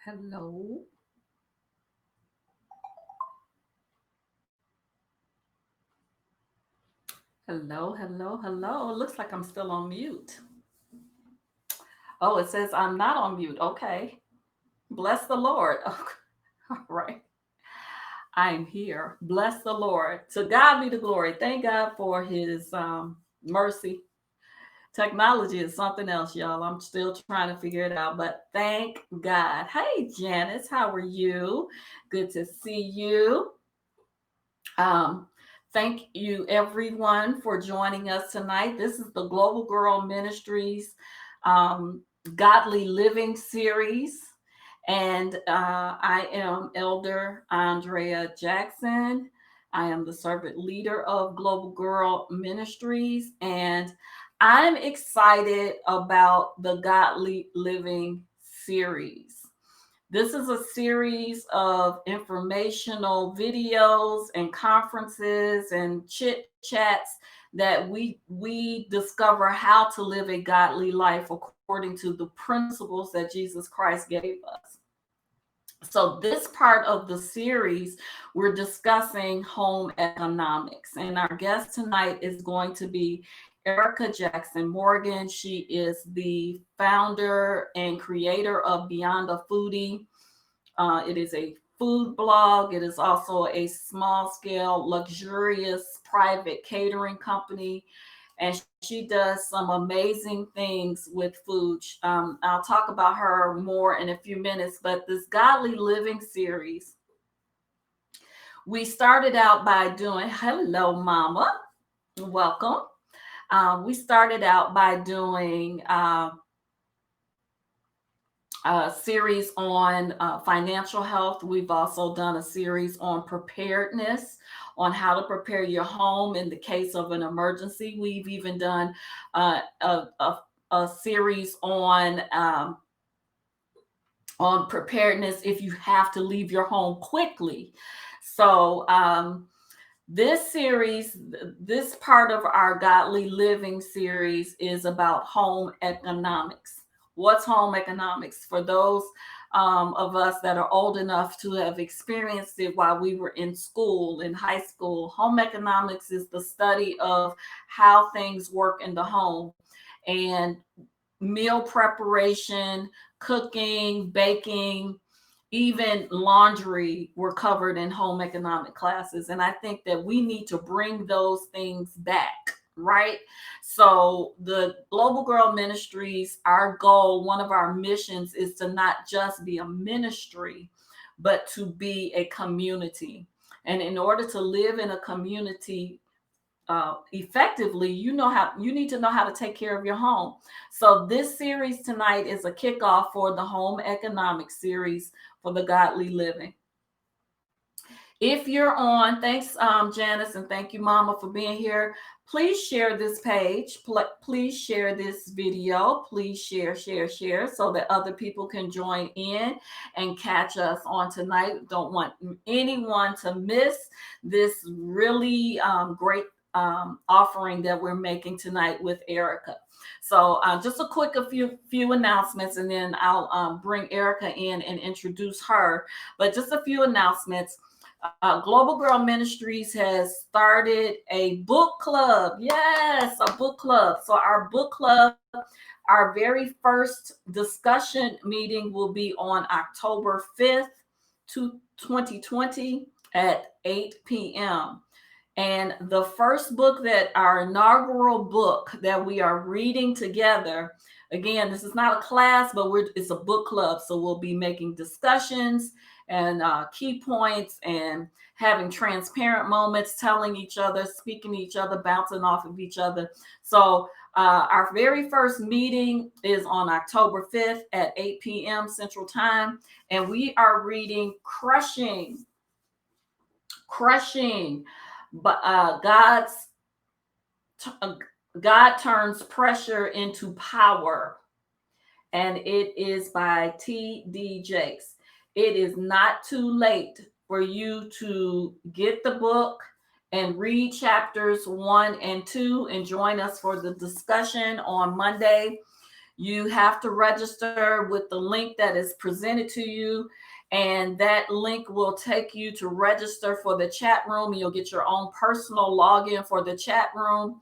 Hello. Hello, hello, hello. Looks like I'm still on mute. Oh, it says I'm not on mute. Okay. Bless the Lord. Okay. All right. I am here. Bless the Lord. To God be the glory. Thank God for his mercy. Technology is something else, y'all. I'm still trying to figure it out, but thank God. Hey, Janice, how are you? Good to see you. Um, Thank you, everyone, for joining us tonight. This is the Global Girl Ministries um, Godly Living series. And I am Elder Andrea Jackson. I am the servant leader of Global Girl Ministries. And I'm excited about the Godly Living series. This is a series of informational videos and conferences and chit chats that we discover how to live a godly life according to the principles that Jesus Christ gave us. So this part of the series, we're discussing home economics, and our guest tonight is going to be Arica Jackson Morgan. She is the founder and creator of Beyond a Foodie. It is a food blog. It is also a small scale, luxurious private catering company. And she does some amazing things with food. I'll talk about her more in a few minutes, but this Godly Living series, we started out by doing, hello, Mama, welcome. We started out by doing a series on financial health. We've also done a series on preparedness, on how to prepare your home in the case of an emergency. We've even done a series on preparedness if you have to leave your home quickly. So this series, this part of our Godly Living series is about home economics. What's home economics? For those of us that are old enough to have experienced it while we were in school, in high school, home economics is the study of how things work in the home. And meal preparation, cooking, baking, even laundry were covered in home economic classes. And I think that we need to bring those things back, right? So the Global Girl Ministries, our goal, one of our missions is to not just be a ministry, but to be a community. And in order to live in a community effectively, you need to know how to take care of your home. So this series tonight is a kickoff for the home economics series for the Godly Living. If you're on, thanks Janice, and thank you Mama for being here. Please share this page. Please share this video. Please share so that other people can join in and catch us on tonight. Don't want anyone to miss this really great offering that we're making tonight with Arica. So just a few announcements, and then I'll bring Arica in and introduce her. But just a few announcements. Global Girl Ministries has started a book club. Yes, a book club. So our book club, our very first discussion meeting will be on October 5th, 2020 at 8 p.m. And the first book, that our inaugural book that we are reading together, again, this is not a class, but it's a book club. So we'll be making discussions and key points and having transparent moments, telling each other, speaking to each other, bouncing off of each other. So our very first meeting is on October 5th at 8 p.m. Central Time. And we are reading Crushing. But God turns pressure into power, and it is by T.D. Jakes. It is not too late for you to get the book and read chapters 1 and 2 and join us for the discussion on Monday. You have to register with the link that is presented to you, and that link will take you to register for the chat room, and you'll get your own personal login for the chat room.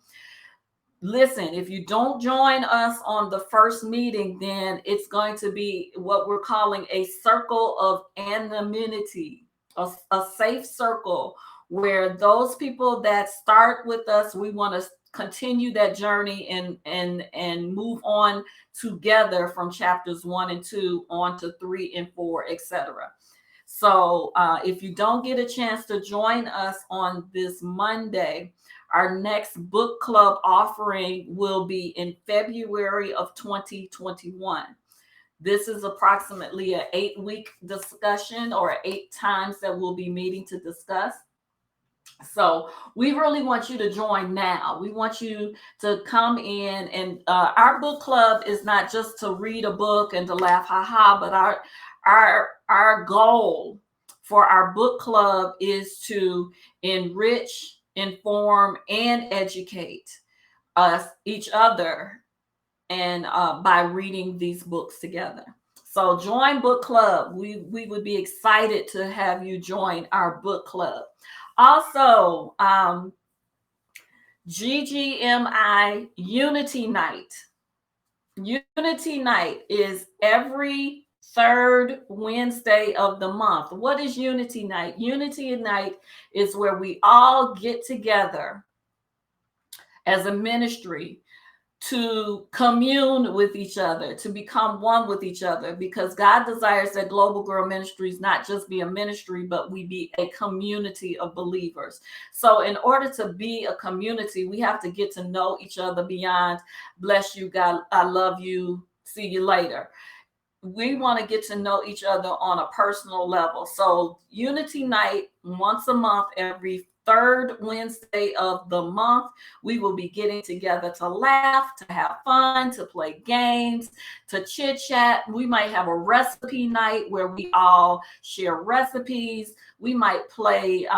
Listen, if you don't join us on the first meeting, then it's going to be what we're calling a circle of anonymity, a safe circle where those people that start with us, we want to continue that journey and move on together from chapters 1 and 2 on to 3 and 4, etc. So if you don't get a chance to join us on this Monday, our next book club offering will be in February of 2021. This is approximately an 8-week discussion, or 8 times that we'll be meeting to discuss. So we really want you to join now. We want you to come in, and our book club is not just to read a book and to laugh, ha, but our goal for our book club is to enrich, inform, and educate us, each other, and by reading these books together. So join book club. We would be excited to have you join our book club. Also, GGMi Unity Night. Unity Night is every third Wednesday of the month. What is Unity Night? Unity Night is where we all get together as a ministry to commune with each other, to become one with each other, because God desires that Global Girl Ministries not just be a ministry, but we be a community of believers. So in order to be a community, we have to get to know each other beyond, bless you, God, I love you, see you later. We want to get to know each other on a personal level. So Unity Night, once a month, every third Wednesday of the month, we will be getting together to laugh, to have fun, to play games, to chit chat. We might have a recipe night where we all share recipes. We might play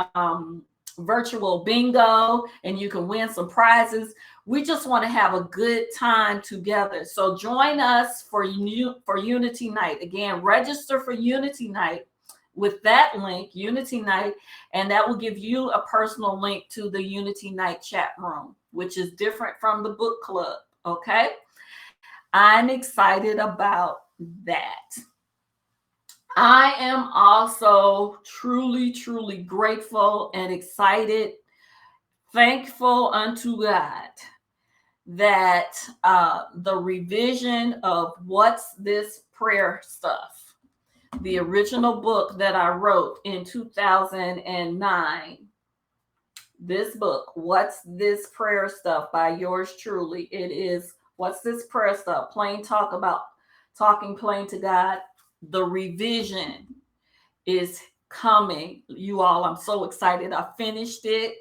virtual bingo, and you can win some prizes. We just want to have a good time together. So join us for Unity Night. Again, register for Unity Night with that link, Unity Night, and that will give you a personal link to the Unity Night chat room, which is different from the book club. Okay? I'm excited about that. I am also truly, truly grateful and excited, thankful unto God that the revision of What's This Prayer Stuff, the original book that I wrote in 2009, this book, What's This Prayer Stuff, by yours truly. It is What's This Prayer Stuff? Plain talk about talking plain to God. The revision is coming, you all. I'm so excited. I finished it.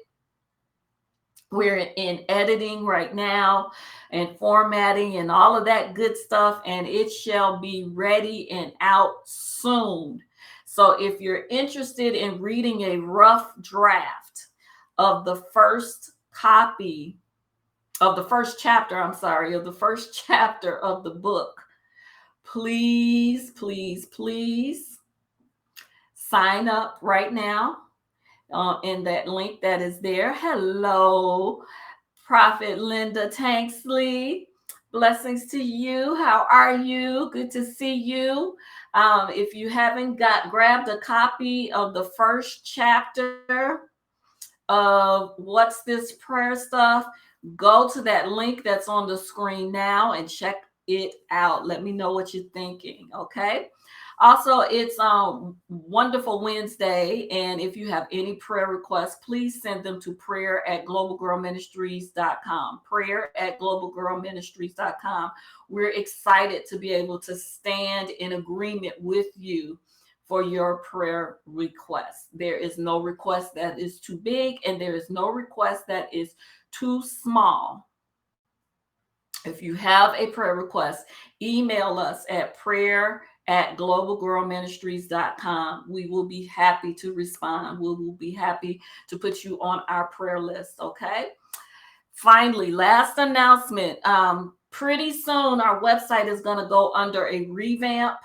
We're in editing right now and formatting and all of that good stuff, and it shall be ready and out soon. So if you're interested in reading a rough draft of the first copy of the first chapter, of the first chapter of the book, please, please, please sign up right now in that link that is there. Hello, Prophet Linda Tanksley. Blessings to you. How are you? Good to see you. If you haven't grabbed a copy of the first chapter of What's This Prayer Stuff, go to that link that's on the screen now and check it out. Let me know what you're thinking, okay? Also, it's Wonderful Wednesday, and if you have any prayer requests, please send them to prayer@globalgirlministries.com. Prayer@globalgirlministries.com. We're excited to be able to stand in agreement with you for your prayer requests. There is no request that is too big, and there is no request that is too small. If you have a prayer request, email us at prayer@globalgirlministries.com. We will be happy to respond. We will be happy to put you on our prayer list, okay? Finally, last announcement. Pretty soon, our website is going to go under a revamp.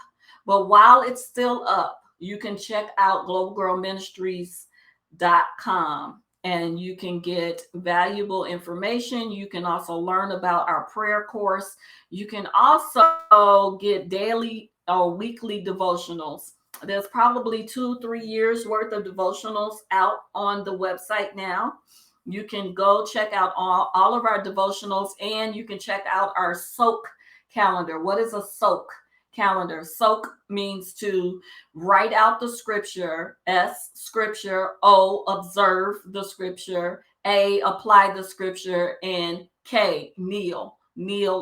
But while it's still up, you can check out globalgirlministries.com and you can get valuable information. You can also learn about our prayer course. You can also get daily or weekly devotionals. There's probably 2-3 years worth of devotionals out on the website now. You can go check out all of our devotionals, and you can check out our soak calendar. What is a soak calendar? Soak means to write out the scripture, S, scripture, O, observe the scripture, A, apply the scripture, and K, kneel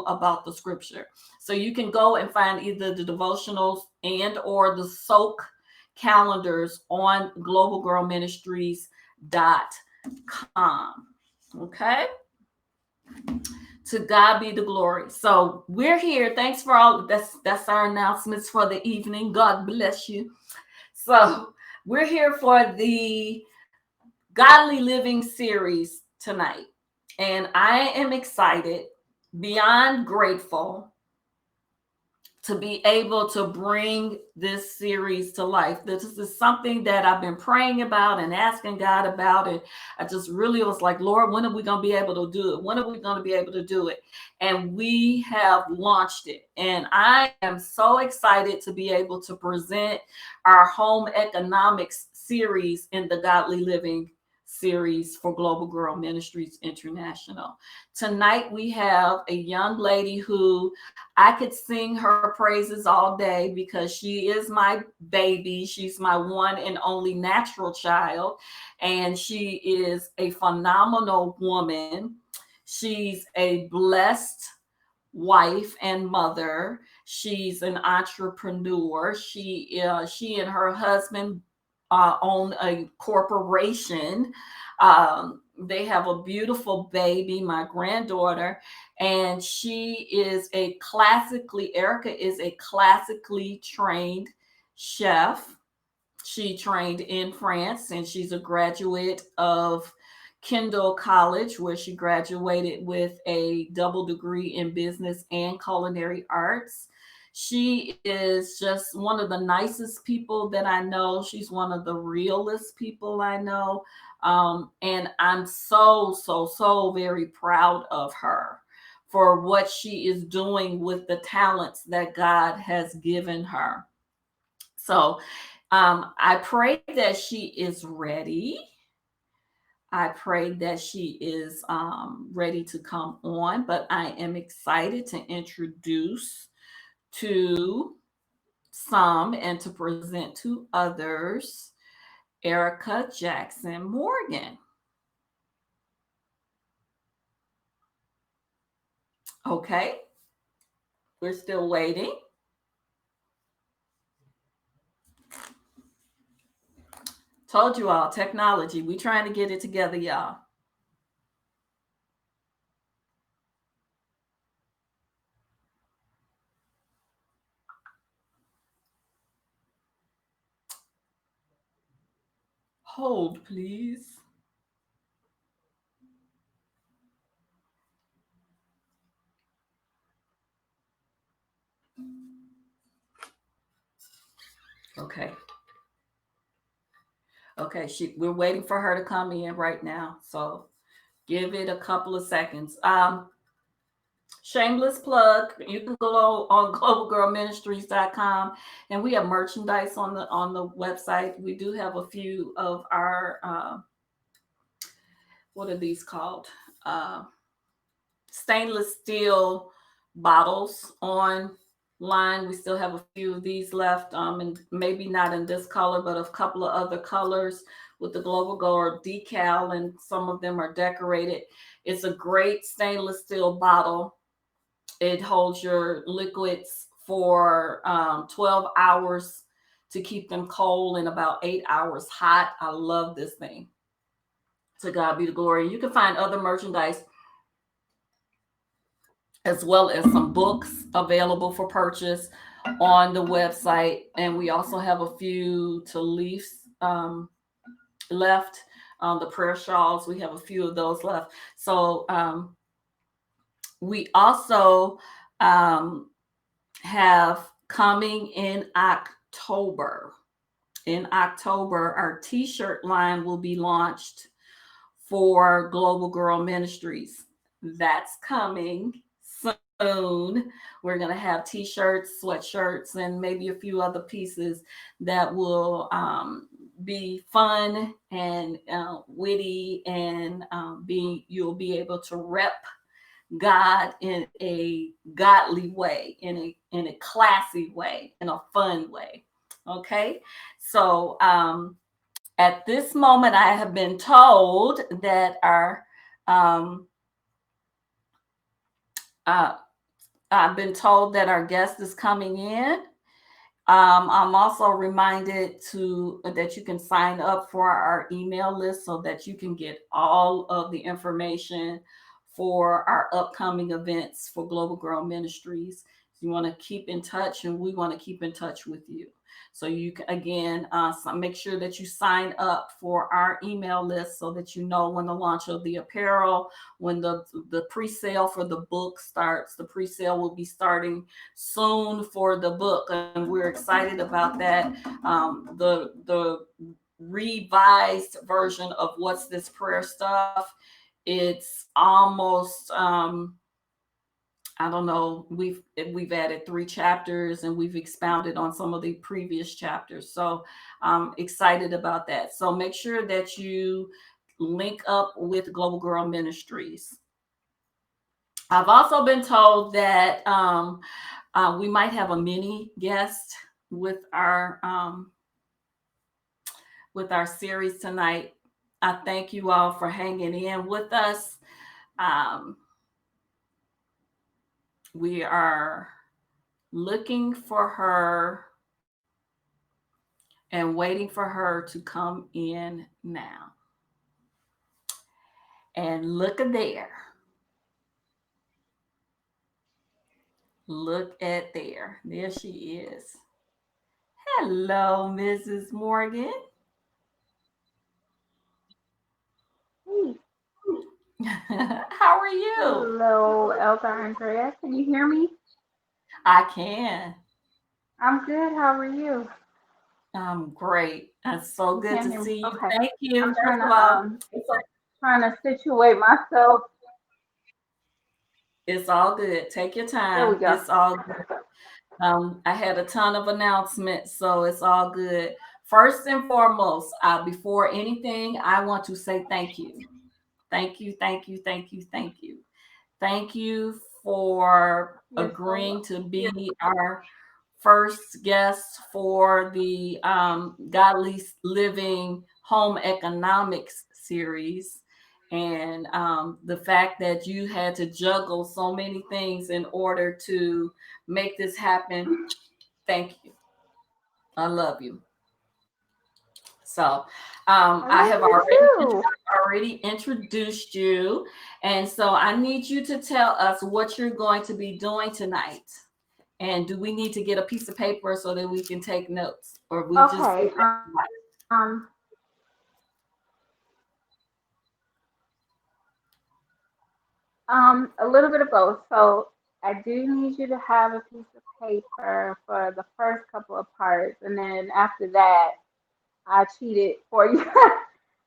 about the scripture. So you can go and find either the devotionals and or the soak calendars on globalgirlministries.com. Okay, to God be the glory. So we're here. Thanks for all. That's our announcements for the evening. God bless you. So we're here for the Godly Living series tonight, and I am excited, beyond grateful, to be able to bring this series to life. This is something that I've been praying about and asking God about. And I just really was like, Lord, when are we going to be able to do it? When are we going to be able to do it? And we have launched it. And I am so excited to be able to present our home economics series in the Godly Living series for Global Girl Ministries International. Tonight we have a young lady who I could sing her praises all day because she is my baby. She's my one and only natural child, and she is a phenomenal woman. She's a blessed wife and mother. She's an entrepreneur. She and her husband own a corporation. They have a beautiful baby, my granddaughter, and Arica is a classically trained chef. She trained in France, and she's a graduate of Kendall College, where she graduated with a double degree in business and culinary arts. She is just one of the nicest people that I know. She's one of the realest people I know. And I'm so very proud of her for what she is doing with the talents that God has given her. So I pray that she is ready. I pray that she is ready to come on, but I am excited to introduce to some and to present to others Arica Jackson Morgan. Okay, we're still waiting. Told you all, technology. We trying to get it together, y'all. Hold, please. Okay. Okay, we're waiting for her to come in right now. So give it a couple of seconds. Shameless plug. You can go on globalgirlministries.com, and we have merchandise on the website. We do have a few of our what are these called? Stainless steel bottles online. We still have a few of these left, and maybe not in this color, but a couple of other colors with the Global Girl decal, and some of them are decorated. It's a great stainless steel bottle. It holds your liquids for 12 hours to keep them cold and about 8 hours hot. I love this thing. To God be the glory. You can find other merchandise as well as some books available for purchase on the website. And we also have a few to leaves left. The prayer shawls, we have a few of those left. So We also um, have coming in October. In October, our t shirt line will be launched for Global Girl Ministries. That's coming soon. We're going to have t shirts, sweatshirts, and maybe a few other pieces that will be fun and witty, and you'll be able to rep God in a godly way, in a classy way, in a fun way. Okay, so at this moment, I have been told that um, uh, I've been told that our guest is coming in. I'm also reminded to that you can sign up for our email list so that you can get all of the information for our upcoming events for Global Girl Ministries. You want to keep in touch, and we want to keep in touch with you. So you can again make sure that you sign up for our email list so that you know when the launch of the apparel, when the pre-sale for the book starts. The pre-sale will be starting soon for the book, and we're excited about that. The revised version of What's This Prayer Stuff. It's almost I don't know. We've added 3 chapters, and we've expounded on some of the previous chapters. So I'm excited about that. So make sure that you link up with Global Girl Ministries. I've also been told that we might have a mini guest with our series tonight. I thank you all for hanging in with us. Um, we are looking for her and waiting for her to come in now. And look at there. Look at there. There she is. Hello, Mrs. Morgan. Hey, How are you? hello, Elder Andrea. Can you hear me? I can. I'm good. How are you? I'm great. It's so You good can't to hear me. see you. Okay. Thank you. I'm First of all, trying to situate myself. it's all good. Take your There we time. go. It's all good. I had a ton of announcements, so it's all good. First and foremost, before anything, I want to say thank you. Thank you, thank you, thank you, thank you. Thank you for You're so agreeing to welcome. be our first guest for the Godly Living Home Economics series. And the fact that you had to juggle so many things in order to make this happen, thank you. I love you. So I I love have you too. already introduced you, and so I need you to tell us what you're going to be doing tonight. And do we need to get a piece of paper so that we can take notes, or we just Okay. A little bit of both. So I do need you to have a piece of paper for the first couple of parts, and then after that, I cheated for you.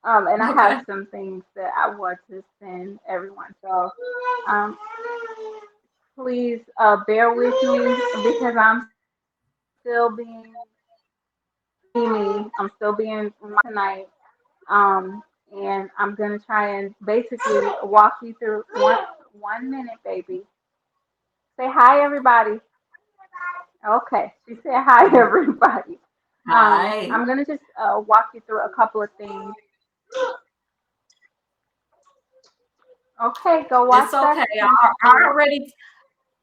And I have okay? some things that I want to send everyone. So um, please bear with me because I'm still being me. I'm still being tonight. Um, and I'm gonna try and basically walk you through 1 minute, baby. Say hi, everybody. Okay, she said hi, everybody. Hi. I'm gonna just walk you through a couple of things. Okay, go watch It's okay. that pantry.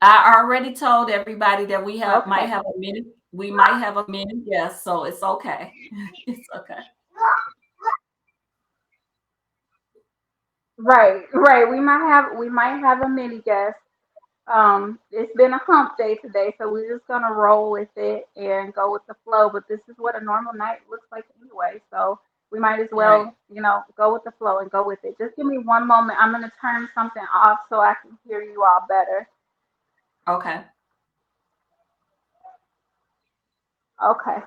I already told everybody that we have might Okay. have a minute. We might have a minute, yes. So it's okay. It's okay. Right, right. We might have a mini guest. It's been a hump day today, so we're just gonna roll with it and go with the flow. But this is what a normal night looks like anyway. So we might as Right. well, go with the flow and go with it. Just give me one moment. I'm gonna turn something off so I can hear you all better. Okay. Okay.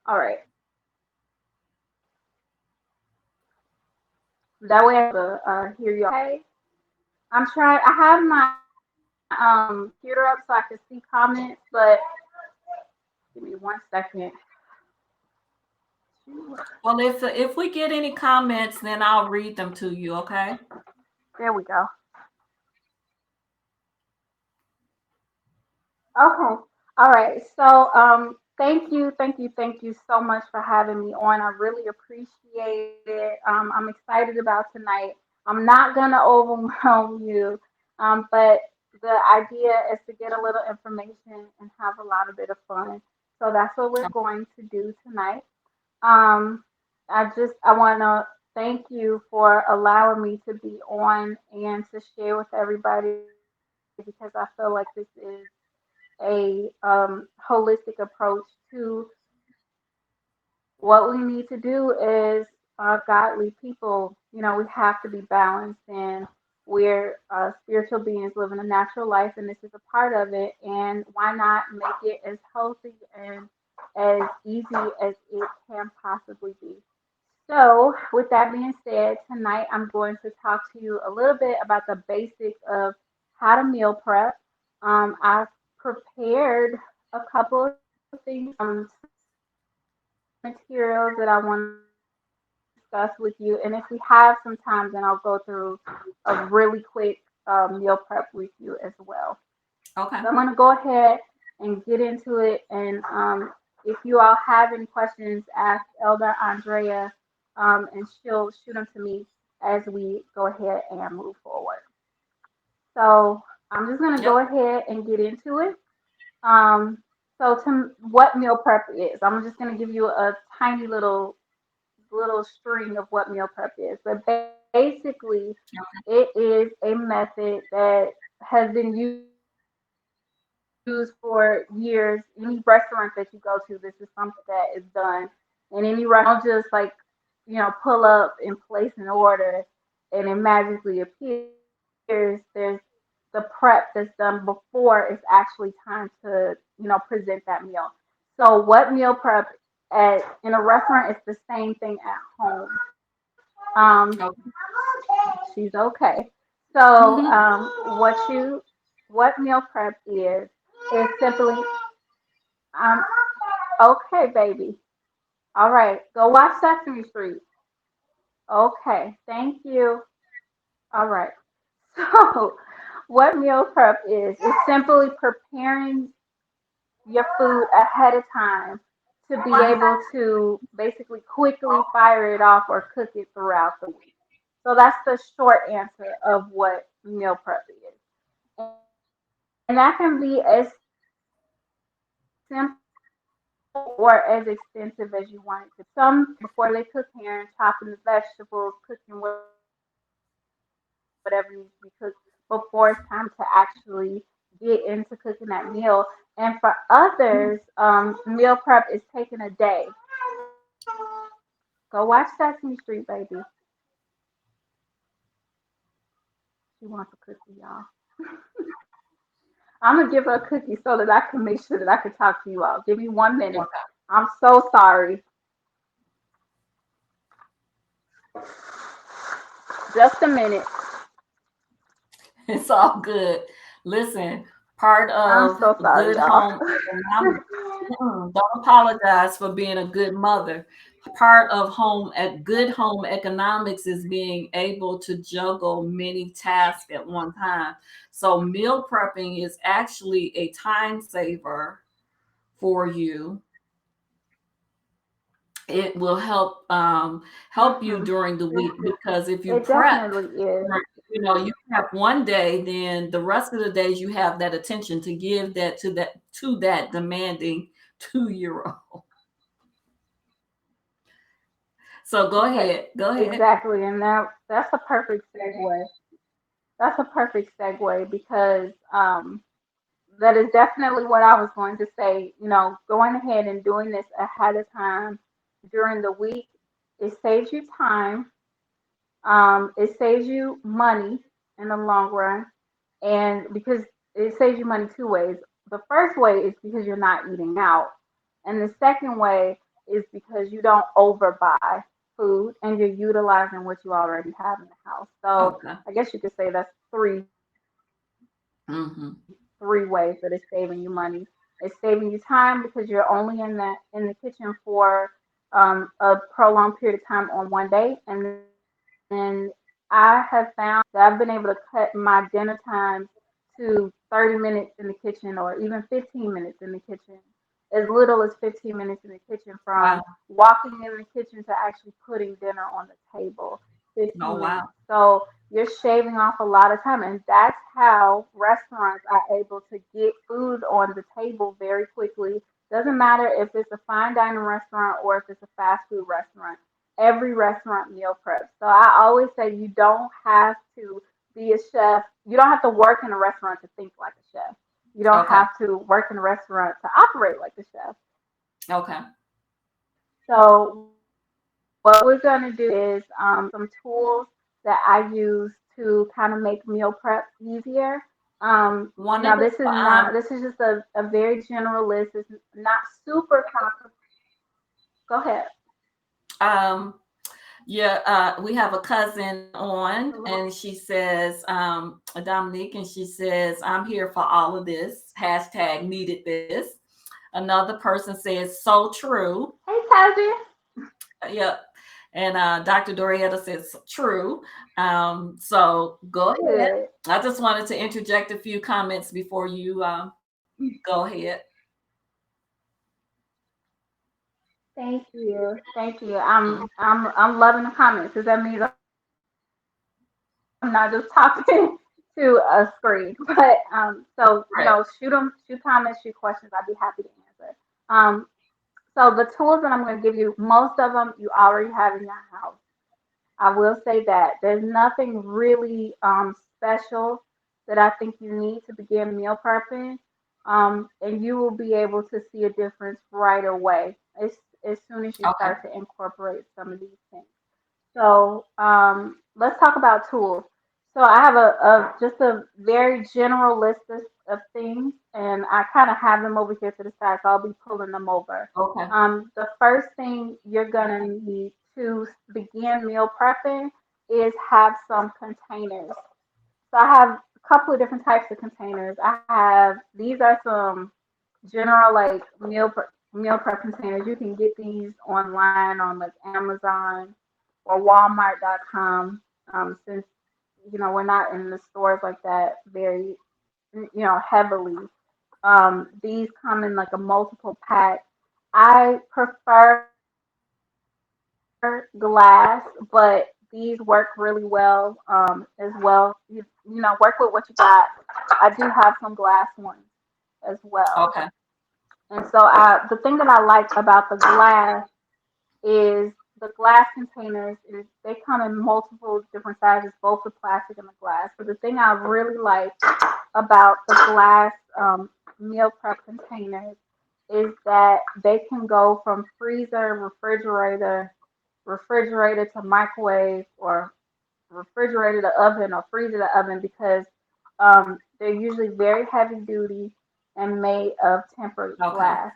All right. That way I can hear you. Okay. I'm trying. I have my computer up so I can see comments, but give me one second. Well, if we get any comments, then I'll read them to you, okay? There we go. Okay. All right. So, thank you so much for having me on. I really appreciate it. I'm excited about tonight. I'm not gonna overwhelm you, but the idea is to get a little information and have a lot of bit of fun. So that's what we're going to do tonight. Um, I want to thank you for allowing me to be on and to share with everybody because I feel like this is a holistic approach to what we need to do is godly people. We have to be balanced, and we're spiritual beings living a natural life, and this is a part of it. And why not make it as healthy and as easy as it can possibly be? So, with that being said, tonight I'm going to talk to you a little bit about the basics of how to meal prep. I've prepared a couple of things, some materials that I want to discuss with you. And if we have some time, then I'll go through a really quick meal prep with you as well. So Okay. I'm going to go ahead and get into it. And if you all have any questions, ask Elder Andrea, and she'll shoot them to me as we go ahead and move forward. So I'm just going to go Yep. ahead and get into it. Um, so to what meal prep is, I'm just going to give you a tiny little string of what meal prep is. But basically, it is a method that has been used for years. Any restaurant that you go to, this is something that is done in any restaurant. You don't just pull up and place an order and it magically appears. There's the prep that's done before it's actually time to, present that meal. So what meal prep in a restaurant is the same thing at home. Okay. She's okay. So what meal prep is simply um okay, baby. All right, go watch Sesame Street. Okay, thank you. All right. So what meal prep is simply preparing your food ahead of time to be able to basically quickly fire it off or cook it throughout the week. So that's the short answer of what meal prep is. And that can be as simple or as extensive as you want it to be. Some people prepare before they cook here, chopping the vegetables, cooking whatever needs to be cooked before it's time to actually get into cooking that meal. And for others, meal prep is taking a day. Go watch Sesame Street, baby. She wants a cookie, y'all. I'm gonna give her a cookie so that I can make sure that I can talk to you all. Give me 1 minute. I'm so sorry. Just a minute. It's all good. Listen, part I'm of so sorry, good y'all. home economics, don't apologize for being a good mother. Part of good home economics is being able to juggle many tasks at one time. So meal prepping is actually a time saver for you. It will help you Mhm. during the week because if you It prep, definitely is. you prep one day, then the rest of the days you have that attention to give that demanding 2 year old. So go Right. ahead, go ahead. Exactly. And that's a perfect segue. That's a perfect segue because that is definitely what I was going to say. Going ahead and doing this ahead of time during the week It saves you time. It saves you money in the long run, and because it saves you money two ways. The first way is because you're not eating out, and the second way is because you don't overbuy food and you're utilizing what you already have in the house. So Okay. I guess you could say that's Mm-hmm. three ways that it's saving you money. It's saving you time because you're only in the kitchen for a prolonged period of time on one day, and then I have found that I've been able to cut my dinner times to 30 minutes in the kitchen or even 15 minutes in the kitchen, as little as 15 minutes in the kitchen from Wow. walking in the kitchen to actually putting dinner on the table. Oh, 15 wow. minutes. So you're shaving off a lot of time, and that's how restaurants are able to get food on the table very quickly. Doesn't matter if it's a fine dining restaurant or if it's a fast food restaurant. Every restaurant meal prep. So I always say you don't have to be a chef. You don't have to work in a restaurant to think like a chef. You don't Okay. have to work in a restaurant to operate like a chef. Okay. So what we're going to do is some tools that I use to kind of make meal prep easier. Now this is Wonderful. not. This is just a very general list. It's not super complicated. Go ahead. Um, yeah, we have a cousin on, and she says, Dominique, and she says, I'm here for all of this. Hashtag needed this. Another person says, so true. Hey, Taji. Yep. And Dr. Dorietta says, true. So go ahead. Good. I just wanted to interject a few comments before you go ahead. Thank you. Thank you. I'm loving the comments because that means I'm not just talking to a screen. But so shoot comments, shoot questions. I'd be happy to answer. Um, so the tools that I'm going to give you, most of them you already have in your house. I will say that there's nothing really special that I think you need to begin meal prepping, and you will be able to see a difference right away as soon as you Okay. start to incorporate some of these things. So let's talk about tools. So I have a just a very general list of things, and I kind of have them over here to the side, so I'll be pulling them over. Okay. The first thing you're gonna need to begin meal prepping is have some containers. So I have a couple of different types of containers. I have these are some general like meal prep containers. You can get these online on like Amazon or Walmart.com. Since we're not in the stores like that very heavily. These come in like a multiple pack. I prefer glass, but these work really well as well. You work with what you got. I do have some glass ones as well. Okay. And so the thing that I like about the glass is the glass containers is they come in multiple different sizes, both the plastic and the glass. But the thing I really like about the glass meal prep containers is that they can go from freezer, refrigerator to microwave, or refrigerator to oven, or freezer to oven, because they're usually very heavy duty and made of tempered Okay. glass.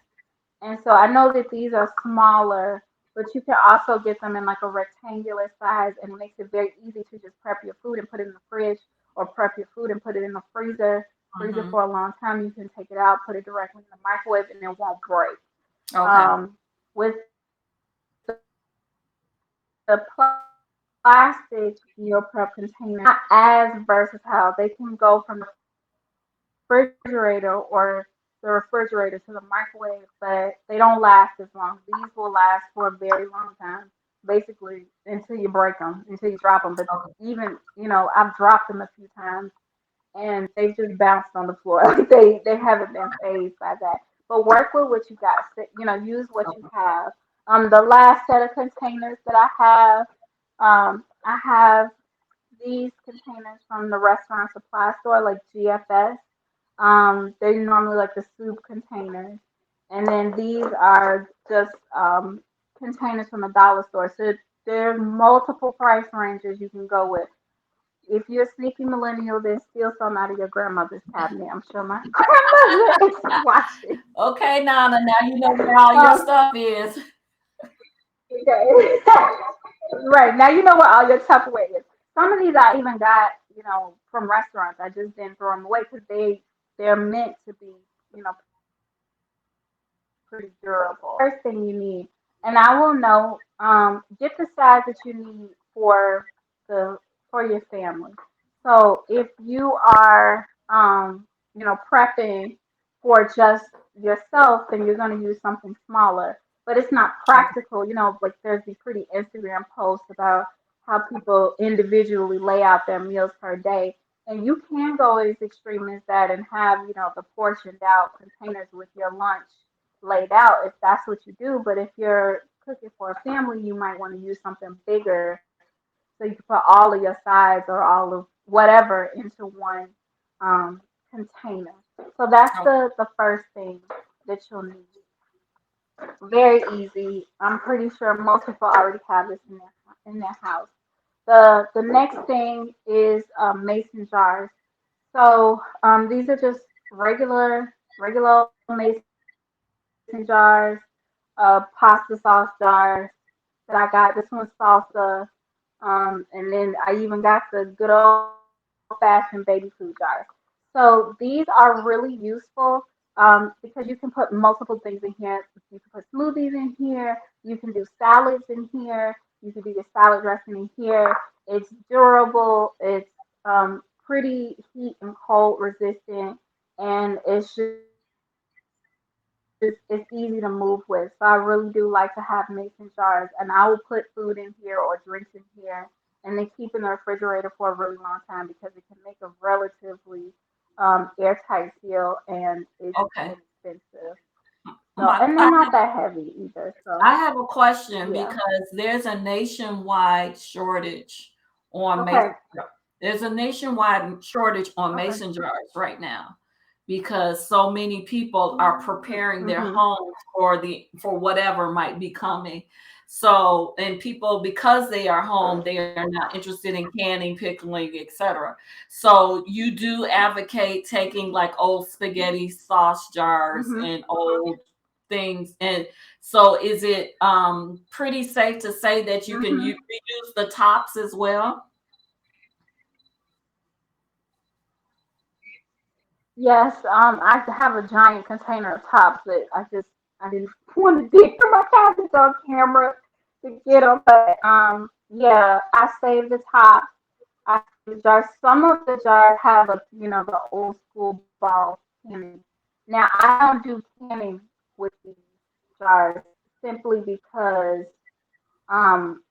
And so I know that these are smaller, but you can also get them in like a rectangular size, and it makes it very easy to just prep your food and put it in the fridge, or prep your food and put it in the freezer Hmm. for a long time. You can take it out, put it directly in the microwave, and it won't break. Okay. With the plastic meal prep containers, they're not as versatile. They can go from the refrigerator or the refrigerator to the microwave, but they don't last as long. These will last for a very long time, basically until you break them, until you drop them. But even, Okay. I've dropped them a few times and they've just bounced on the floor. Like they haven't been phased by that. But work with what you got. Use what you Okay. have. The last set of containers that I have these containers from the restaurant supply store, like GFS. They're normally like the soup containers, and then these are just containers from the dollar store. So There's multiple price ranges you can go with. If you're a sneaky millennial, then steal some out of your grandmother's cabinet. I'm sure my grandmother is watching. Okay, Nana, now you know where all your Um, stuff is. okay. Right. Now you know what all your Tupperware is. Some of these I even got, from restaurants. I just didn't throw them away because they're meant to be, pretty durable. First thing you need, and I will know, get the size that you need the for your family. So if you are, prepping for just yourself, then you're going to use something smaller. But it's not Okay. practical. Like there's these pretty Instagram posts about how people individually lay out their meals per day. And you can go as extreme as that and have, the portioned out containers with your lunch laid out if that's what you do. But if you're cooking for a family, you might want to use something bigger so you can put all of your sides or all of whatever into one um, container. So that's Okay. the first thing that you'll need. Very easy. I'm pretty sure most people already have this in their house. The next thing is mason jars. So these are just regular old mason jars, pasta sauce jars that I got. This one's salsa. And then I even got the good old fashioned baby food jars. So these are really useful because you can put multiple things in here. You can put smoothies in here. You can do salads in here. You can do your salad dressing in here. It's durable. It's pretty heat and cold resistant, and it's easy to move with. So I really do like to have mason jars, and I will put food in here or drinks in here, and then keep in the refrigerator for a really long time because it can make a relatively airtight seal, and it's Okay. inexpensive. So, and they're My, not I that have, heavy either. So, I have a question yeah. because there's a nationwide shortage on Okay. mason. There's a nationwide shortage on Okay. mason jars right now because so many people are preparing their Mhm. homes for whatever might be coming. So, and people, because they are home, they are not interested in canning, pickling, etc. So you do advocate taking like old spaghetti sauce jars Mhm. and old things. And so is it pretty safe to say that you can Mhm. reuse the tops as well? Yes. I have a giant container of tops that I didn't want to dig through my cabinets on camera to get them, but yeah, I saved the top. I saved the jars. Some of the jars have the old school ball canning. Now I don't do canning with these jars simply because um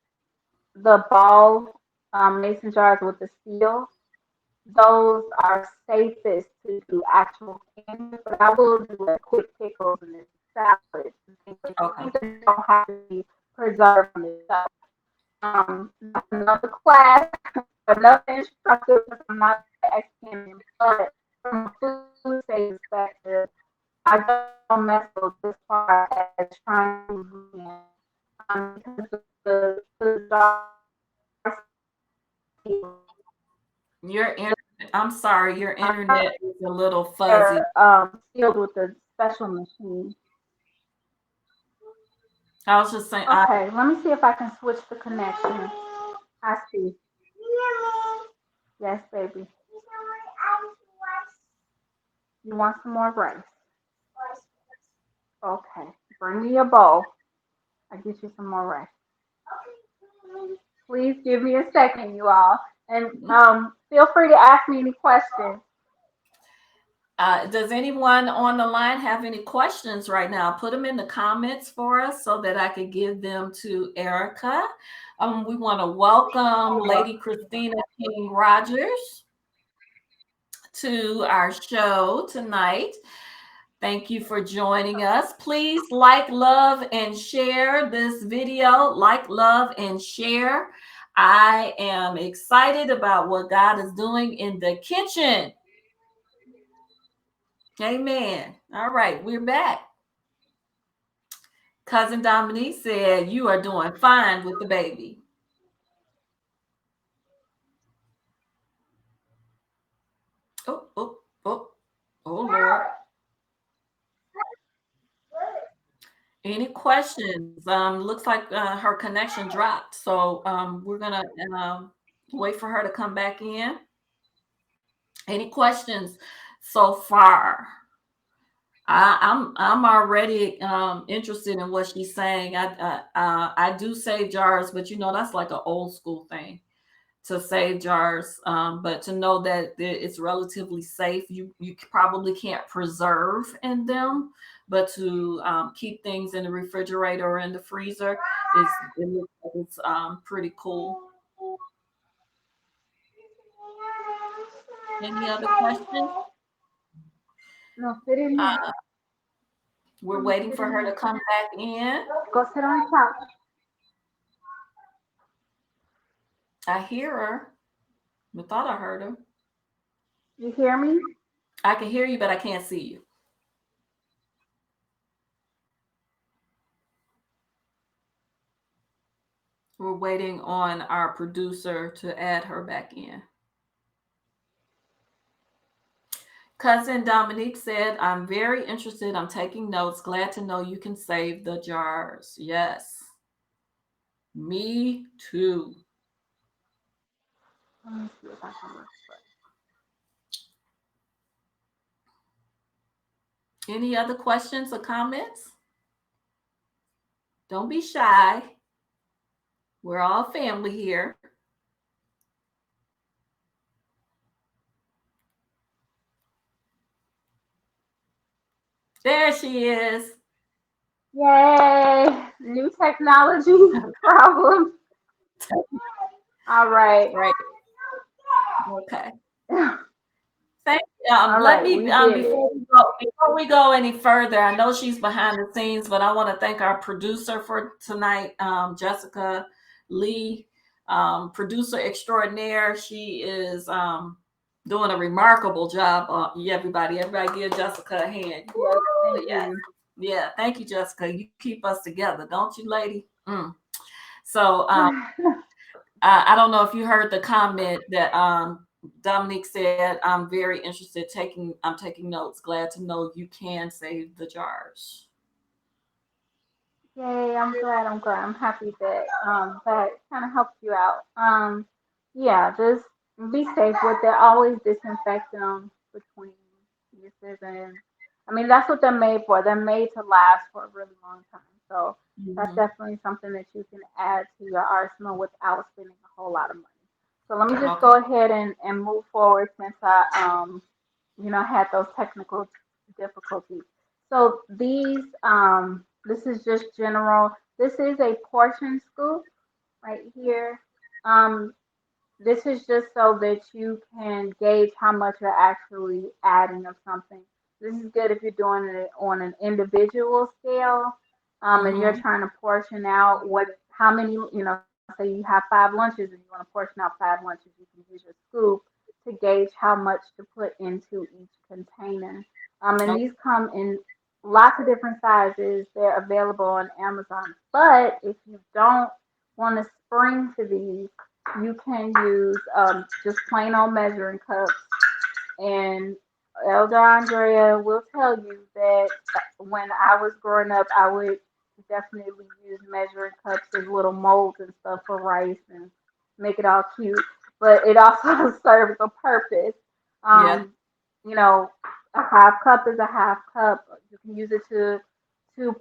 the ball mason jars with the seal, those are safest to do actual canning with, but I will do like quick pickles and salads and things like that. Okay. Things that don't have to be preserved on the shelf. That's another class, another instructor because I'm not an expert in, but from a food safety perspective, I don't mess with this far as trying to ruin because the jar seals Your internet, I'm sorry, your internet is a little fuzzy. they're sealed with a special machine. I was just saying, Okay, let me see if I can switch the connection. I see. Yes, baby. You want some more rice? Okay. Bring me a bowl. I'll get you some more rice. Please give me a second, you all. And feel free to ask me any questions. does anyone on the line have any questions right now? Put them in the comments for us so that I could give them to Erica. We want to welcome You're Lady welcome. Christina King Rogers to our show tonight. Thank you for joining us. Please like, love, and share this video. Like, love, and share. I am excited about what God is doing in the kitchen. Amen. All right, we're back. Cousin Dominique said, "You are doing fine with the baby." Oh Lord. Any questions? Looks like her connection dropped, so we're gonna wait for her to come back in. Any questions so far? I'm already interested in what she's saying. I do save jars, but that's like an old school thing to save jars. But to know that it's relatively safe, you probably can't preserve in them, but to keep things in the refrigerator or in the freezer it looks like it's pretty cool. Any other questions? No, sit in here. Uh, we're Mommy, waiting sit for in her here. to come back in. Go sit on the couch. I hear her. I thought I heard her. You hear me? I can hear you, but I can't see you. We're waiting on our producer to add her back in. Cousin Dominique said, I'm very interested. I'm taking notes. Glad to know you can save the jars. Yes, me too. Let me see if I can look for Any other questions or comments? Don't be shy. We're all family here. There she is. it. Yay! New technology problem. All right. Right. Okay. All Thank let right, me we did it. before we go any further. I know she's behind the scenes, but I want to thank our producer for tonight, Jessica Lee, producer extraordinaire. She is doing a remarkable job. Yeah, everybody, give Jessica a hand. Yes, Woo, thank yes, you. yeah. Thank you, Jessica. You keep us together, don't you, lady? So I don't know if you heard the comment that Dominique said. I'm very interested. I'm taking notes. Glad to know you can save the jars. Yay, I'm glad, I'm glad. I'm happy that that kind of helped you out. Yeah, just be safe with it. Always disinfect them between uses, and I mean that's what they're made for. They're made to last for a really long time. So that's Hmm. definitely something that you can add to your arsenal without spending a whole lot of money. So let me just Okay. go ahead and move forward since I had those technical difficulties. So this is just general. This is a portion scoop right here. Um, this is just so that you can gauge how much you're actually adding of something. This is good if you're doing it on an individual scale, and you're Hmm. trying to portion out how many, say you have 5 lunches and you want to portion out 5 lunches, you can use your scoop to gauge how much to put into each container. And Okay. these come in lots of different sizes. They're available on Amazon. But if you don't want to spring to these, you can use just plain old measuring cups. And Elder Andrea will tell you that when I was growing up, I would definitely use measuring cups as little molds and stuff for rice and make it all cute. But it also serves a purpose. Yeah. Um, you know, a half cup is a half cup. You can use it to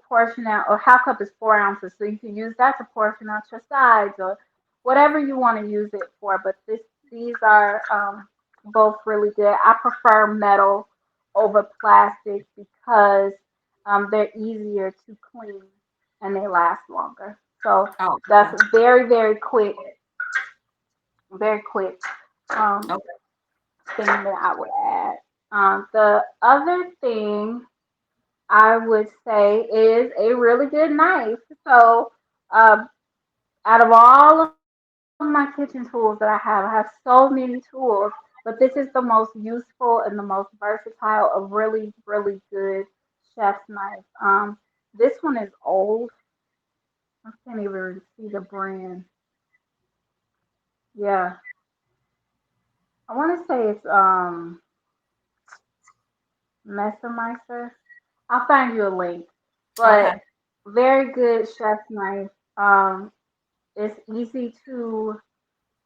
portion out, or half cup is 4 ounces, so you can use that to portion out your sides or whatever you want to use it for. But these are both really good. I prefer metal over plastic because they're easier to clean and they last longer. So Oh, that's okay. very, very quick um, Okay. thing that I would add. The other thing I would say is a really good knife. So um, out of all of my kitchen tools that I have so many tools, but this is the most useful and the most versatile, a really, really good chef's knife. This one is old. I can't even see the brand. Yeah, I want to say it's Messermeister. I'll find you a link. Okay. But very good chef's knife. It's easy to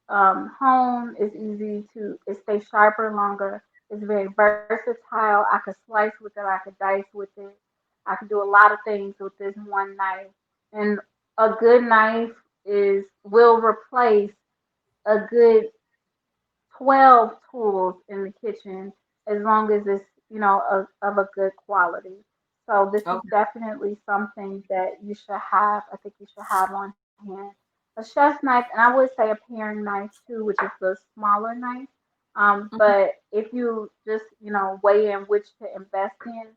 hone. It's easy to it stays sharper longer. It's very versatile. I could slice with it. I could dice with it. I could do a lot of things with this one knife. And a good knife is will replace a good 12 tools in the kitchen as long as it's, of a good quality. So this is Okay. definitely something that you should have. I think you should have on hand. A chef's knife, and I would say a paring knife too, which is the smaller knife. Mhm. But if you just, weigh in which to invest in,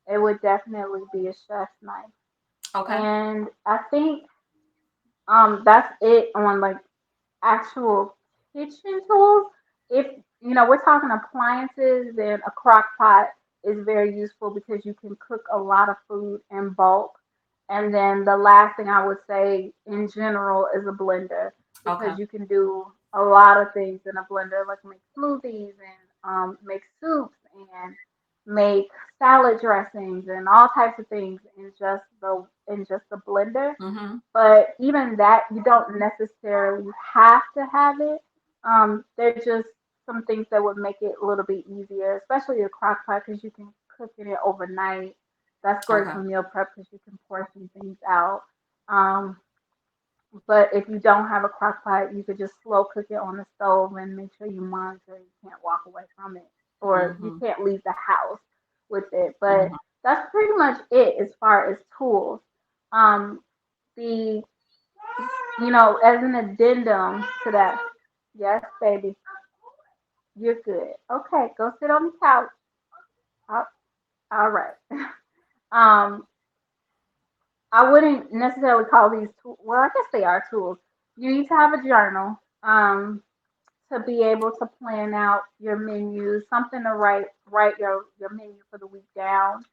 it would definitely be a chef's knife. Okay. And I think that's it on like actual kitchen tools. If we're talking appliances, then a crock pot is very useful because you can cook a lot of food in bulk. And then the last thing I would say in general is a blender Okay. because you can do a lot of things in a blender, like make smoothies and make soups and make salad dressings and all types of things in just the blender. Mhm. But even that, you don't necessarily have to have it. They're just some things that would make it a little bit easier, especially a crock pot because you can cook in it overnight. That's great Okay. for meal prep because you can portion things out. Um, but if you don't have a crock pot, you could just slow cook it on the stove and make sure you monitor. You can't walk away from it, or you Mhm. can't leave the house with it. But Mhm. that's pretty much it as far as tools. Um, the as an addendum to that, yes, baby, you're good. Okay, go sit on the couch. Oh, all right. Um, I wouldn't necessarily call these tools. Well, I guess they are tools. You need to have a journal. To be able to plan out your menu, something to write your menu for the week down.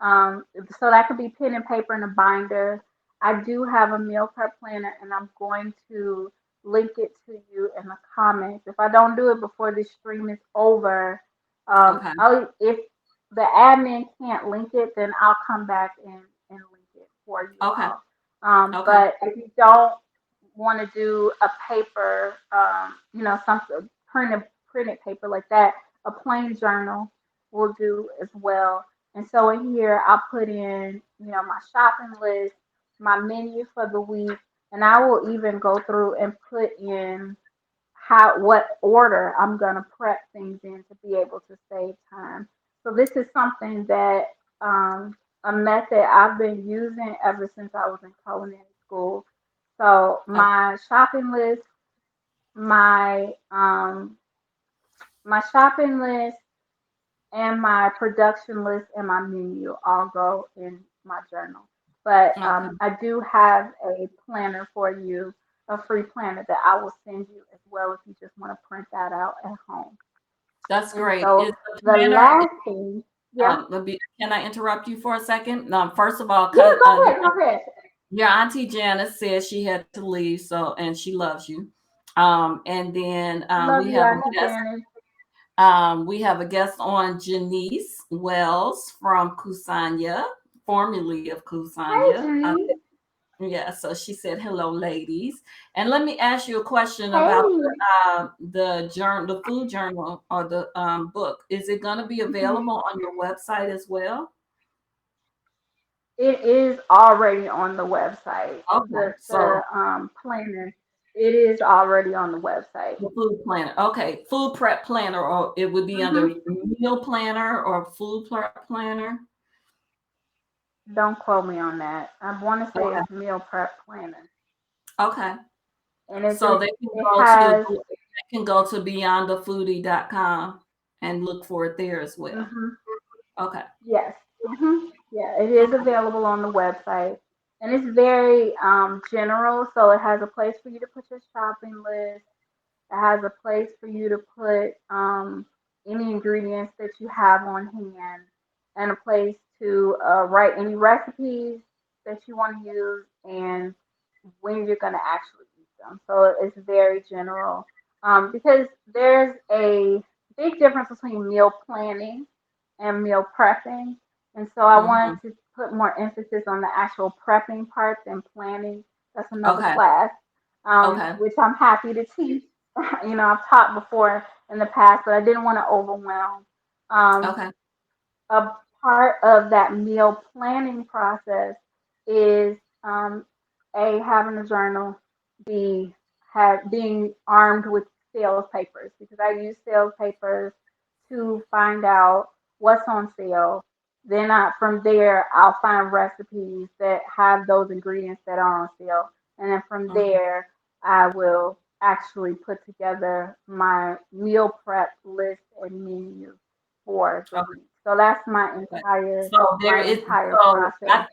So that could be pen and paper and a binder. I do have a meal prep planner, and I'm going to link it to you in the comments. If I don't do it before this stream is over, Okay. if the admin can't link it, then I'll come back and link it for you Okay. all. Okay. But if you don't want to do a paper, something printed paper like that, a plain journal will do as well. And so in here, I'll put in, my shopping list, my menu for the week, and I will even go through and put in what order I'm gonna prep things in to be able to save time. So this is something that a method I've been using ever since I was in culinary school. So Okay. my shopping list, my um my shopping list and my production list and my menu all go in my journal. But Okay. I do have a planner for you, a free planner that I will send you as well if you just want to print that out at home. That's And great. so Is the the planner? last thing, yeah, Can I interrupt you for a second? First of all, yeah, go ahead, go ahead. your auntie Janice said she had to leave, so and she loves you. And then Love you, Auntie Janice. we have a guest on Janice Wells from Kusanya, formerly of Hey, Kusanya. Janice. Yeah, so she said, "Hello, ladies." And let me ask you a question about Hey. the food journal or the book. Is it going to be Mhm. available on your website as well? It is already on the website. Okay, The so planner, it is already on the website. the food planner. Okay, food prep planner, or it would be under Mhm. meal planner or food prep planner. Don't quote me on that. I want to say Okay, it's meal prep planner, okay. and it So just they can it go to has. beyondthefoodie.com and look for it there as well. Mhm. Okay. Yes. Yeah, it is Okay. available on the website, and it's very general. So it has a place for you to put your shopping list. It has a place for you to put any ingredients that you have on hand, and a place to write any recipes that you want to use and when you're going to actually eat them. So it's very general because there's a big difference between meal planning and meal prepping. And so I wanted Hmm. to put more emphasis on the actual prepping part than planning. That's another Okay. class, Okay. which I'm happy to teach. I've taught before in the past, but I didn't want to overwhelm. Um, Okay. a part of that meal planning process is having a journal, being armed with sales papers because I use sales papers to find out what's on sale. Then from there I'll find recipes that have those ingredients that are on sale, and then from Hmm. there I will actually put together my meal prep list and menu for the week. So that's my Okay. entire So there my is, entire so process.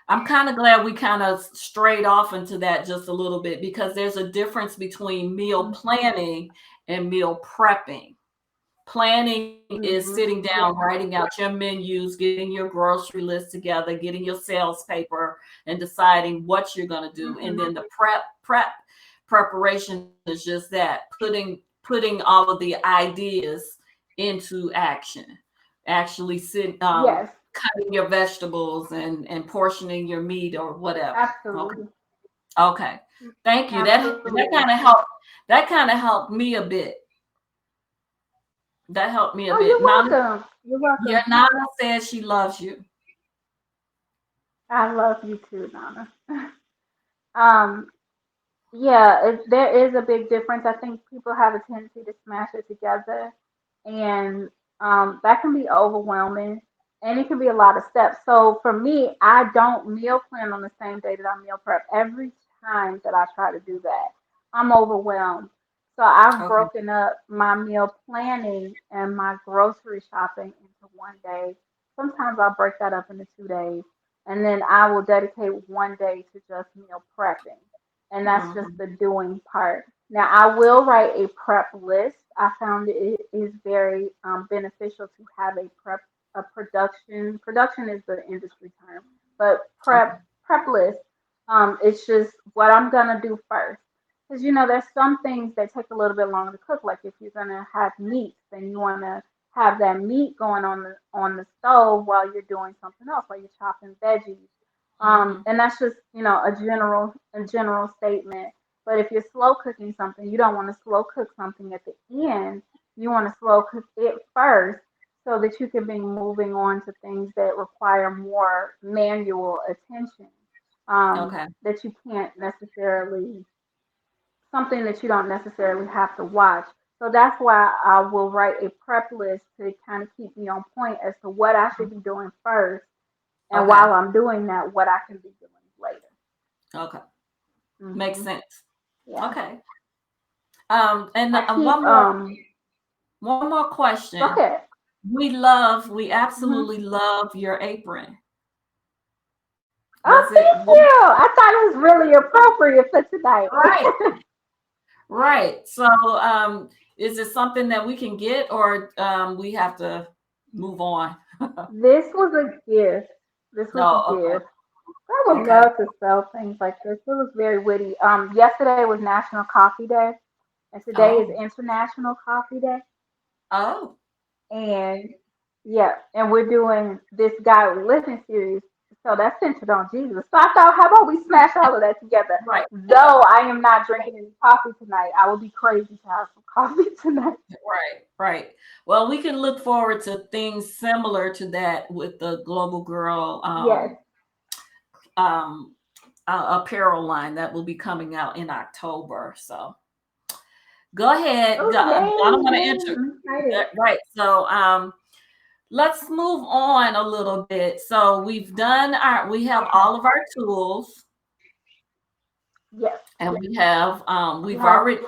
I'm kind of glad we kind of strayed off into that just a little bit because there's a difference between meal planning and meal prepping. Planning is Mm-hmm. sitting down, Yes. writing out your menus, getting your grocery list together, getting your sales paper, and deciding what you're going to do. And Mm-hmm. then the preparation is just that, putting all of the ideas into action. Actually Yes. cutting your vegetables and portioning your meat or whatever. Okay. Absolutely. Okay. Thank you. That Absolutely. kind of helped. That kind of helped me a bit. That helped me a Oh, bit. you're Nana, welcome. You're your welcome. Nana says she loves you. I love you too, Nana. Um, yeah, there is a big difference. I think people have a tendency to smash it together, and that can be overwhelming, and it can be a lot of steps. So for me, I don't meal plan on the same day that I meal prep. Every time that I try to do that, I'm overwhelmed. So I've Okay. broken up my meal planning and my grocery shopping into one day. Sometimes I'll break that up into 2 days, and then I will dedicate one day to just meal prepping, and that's just Hmm. the doing part. Now, I will write a prep list. I found it is very beneficial to have a production. Production is the industry term, but Okay. prep list. It's just what I'm gonna do first, because there's some things that take a little bit longer to cook. Like if you're gonna have meat, then you wanna have that meat going on the stove while you're doing something else, while you're chopping veggies. Hmm. And that's just, a general statement. But if you're slow cooking something, you don't want to slow cook something at the end. You want to slow cook it first so that you can be moving on to things that require more manual attention. Okay. That you can't necessarily something that you don't necessarily have to watch. So that's why I will write a prep list to kind of keep me on point as to what I should be doing first, and Okay. while I'm doing that, what I can be doing later. Okay. Makes Hmm. sense. Yeah. Okay. And I keep one more Go question. ahead. We Hmm. absolutely love your apron. Oh, Was it thank you. I thought it was really appropriate for tonight. right? Right. So, is it something that we can get, or we have to move on? This was a gift. This was a No. gift. I Okay. would Okay. love to sell things like this. It was very witty. Yesterday was National Coffee Day, and today is Oh. International Coffee Day. Oh. And yeah, and we're doing this Guide Living series. So that's centered on Jesus. So I thought, how about we smash all of that together? Right. Though I am not drinking any coffee tonight, I would be crazy to have some coffee tonight. Right. Right. Well, we can look forward to things similar to that with the Global Girl Yes. um, apparel line that will be coming out in October. So go ahead. Oh, I don't yay, want to yay. enter. I'm excited. Right. So let's move on a little bit. So we have Okay. all of our tools, Yes. and We we've have already,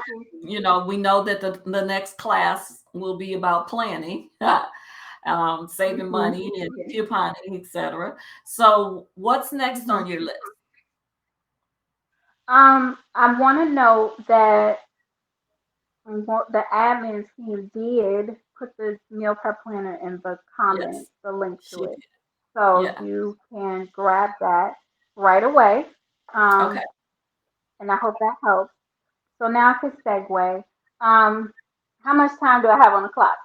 we know that the next class will be about planning, saving mm-hmm. money and Yes. couponing, etc. So what's next Mm-hmm. on your list? I want to note that what the admin team did put the meal prep planner in the comments, Yes, the link to she it. did. So Yeah. you can grab that right away. Okay. Um, and I hope that helps. So now I can segue. Um, how much time do I have on the clock?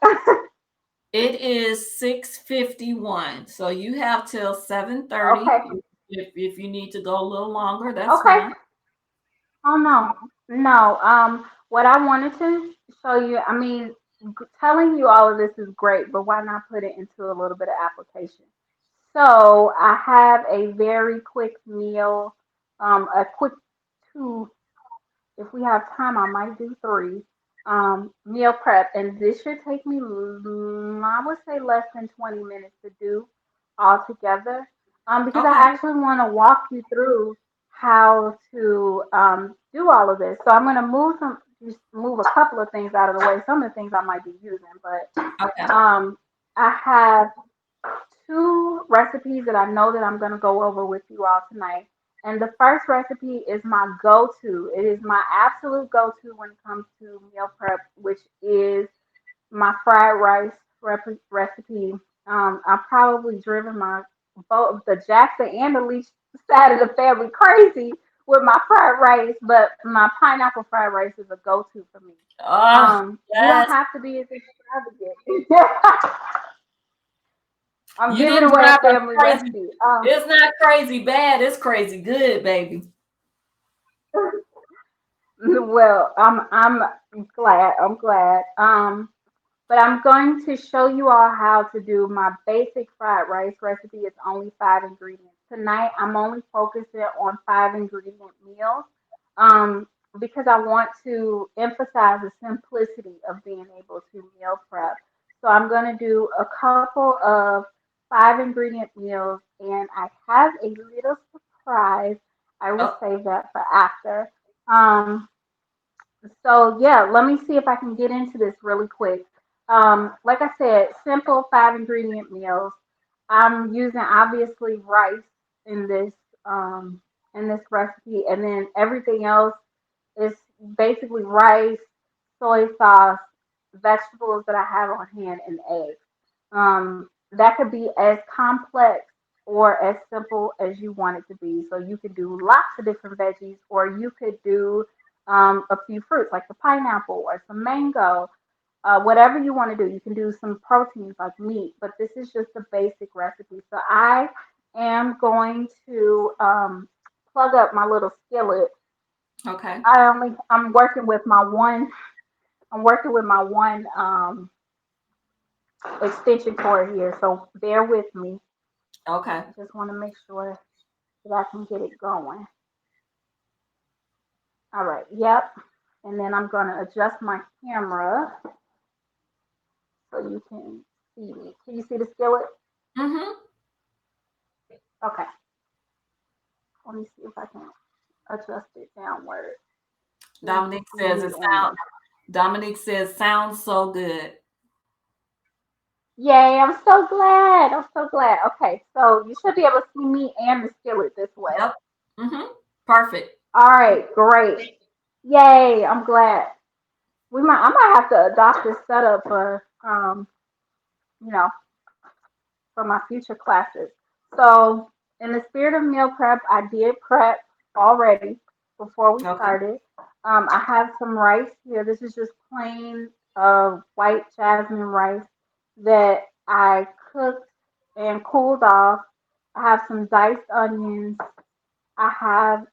It is 6:51. So you have till 7:30. Okay. If you need to go a little longer, that's Okay. fine. Oh no, no. What I wanted to show you, I mean, telling you all of this is great, but why not put it into a little bit of application? So I have a very quick meal, a quick two. If we have time, I might do three. Meal prep, and this should take me, I would say, less than 20 minutes to do altogether. Because I Okay. actually want to walk you through how to do all of this. So I'm going to just move a couple of things out of the way. Some of the things I might be using, but Okay. I have two recipes that I know that I'm going to go over with you all tonight. And the first recipe is my go to. It is my absolute go to when it comes to meal prep, which is my fried rice recipe. I've probably driven my both the Jackson and the Leach side of the family crazy with my fried rice, but my pineapple fried rice is a go to for me. Oh, You don't yes. have to be as extravagant. I'm You giving didn't away a drive us family crazy. recipe. It's not crazy bad. It's crazy good, baby. Well, I'm glad. I'm glad. But I'm going to show you all how to do my basic fried rice recipe. It's only 5 ingredients. Tonight, I'm only focusing on 5 ingredient meals um, because I want to emphasize the simplicity of being able to meal prep. So I'm going to do a couple of 5 ingredient meals, and I have a little surprise. I will Oh, save that for after. Um, so yeah, let me see if I can get into this really quick. Like I said, simple 5 ingredient meals. I'm using obviously rice in this um, in this recipe, and then everything else is basically rice, soy sauce, vegetables that I have on hand, and eggs. That could be as complex or as simple as you want it to be. So you could do lots of different veggies, or you could do a few fruits like the pineapple or some mango, whatever you want to do. You can do some proteins like meat, but this is just a basic recipe. So I am going to plug up my little skillet. okay. I'm working with my one. I'm working with my one extension cord here, so bear with me. Okay. I just want to make sure that I can get it going. All right, yep. And then I'm going to adjust my camera so you can see me. Can you see the skillet? Mm-hmm. Okay. Let me see if I can adjust it downward. See, Dominique see says me it on sound the. Dominique says sounds so good. Yay! I'm so glad. I'm so glad. Okay, so you should be able to see me and the skillet this way. Yep. Mm-hmm. Perfect. All right, great. Yay! I'm glad. I might have to adopt this setup for you know, for my future classes. So, in the spirit of meal prep, I did prep already before we Okay. started. I have some rice here. This is just plain white jasmine rice that I cooked and cooled off. I have some diced onions. I have,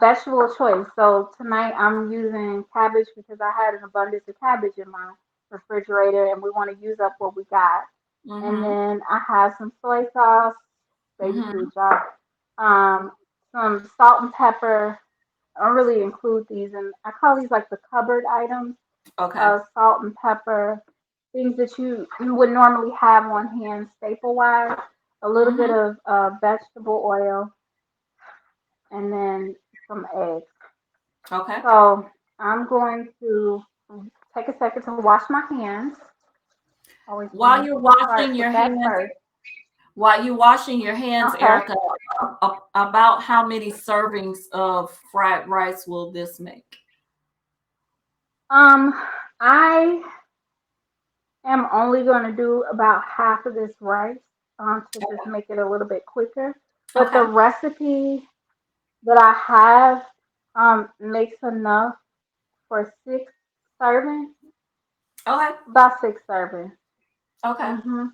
vegetable choice. So tonight I'm using cabbage because I had an abundance of cabbage in my refrigerator and we want to use up what we got. And Mm-hmm. then I have some soy sauce, baby Mm-hmm. food, y'all. Um, some salt and pepper. I don't really include these, and I call these like the cupboard items. Okay. Salt and pepper, things that you would normally have on hand, staple wise. A little bit Mm-hmm. of vegetable oil, and then some eggs. Okay. So I'm going to take a second to wash my hands. Always want While to you're washing start your with that hands, first. while you're washing your hands, Okay. Erica, about how many servings of fried rice will this make? Um, I am only going to do about half of this rice to just make it a little bit quicker. But the Okay. recipe that I have makes enough for 6 servings, Okay. about 6 servings. Okay. hmm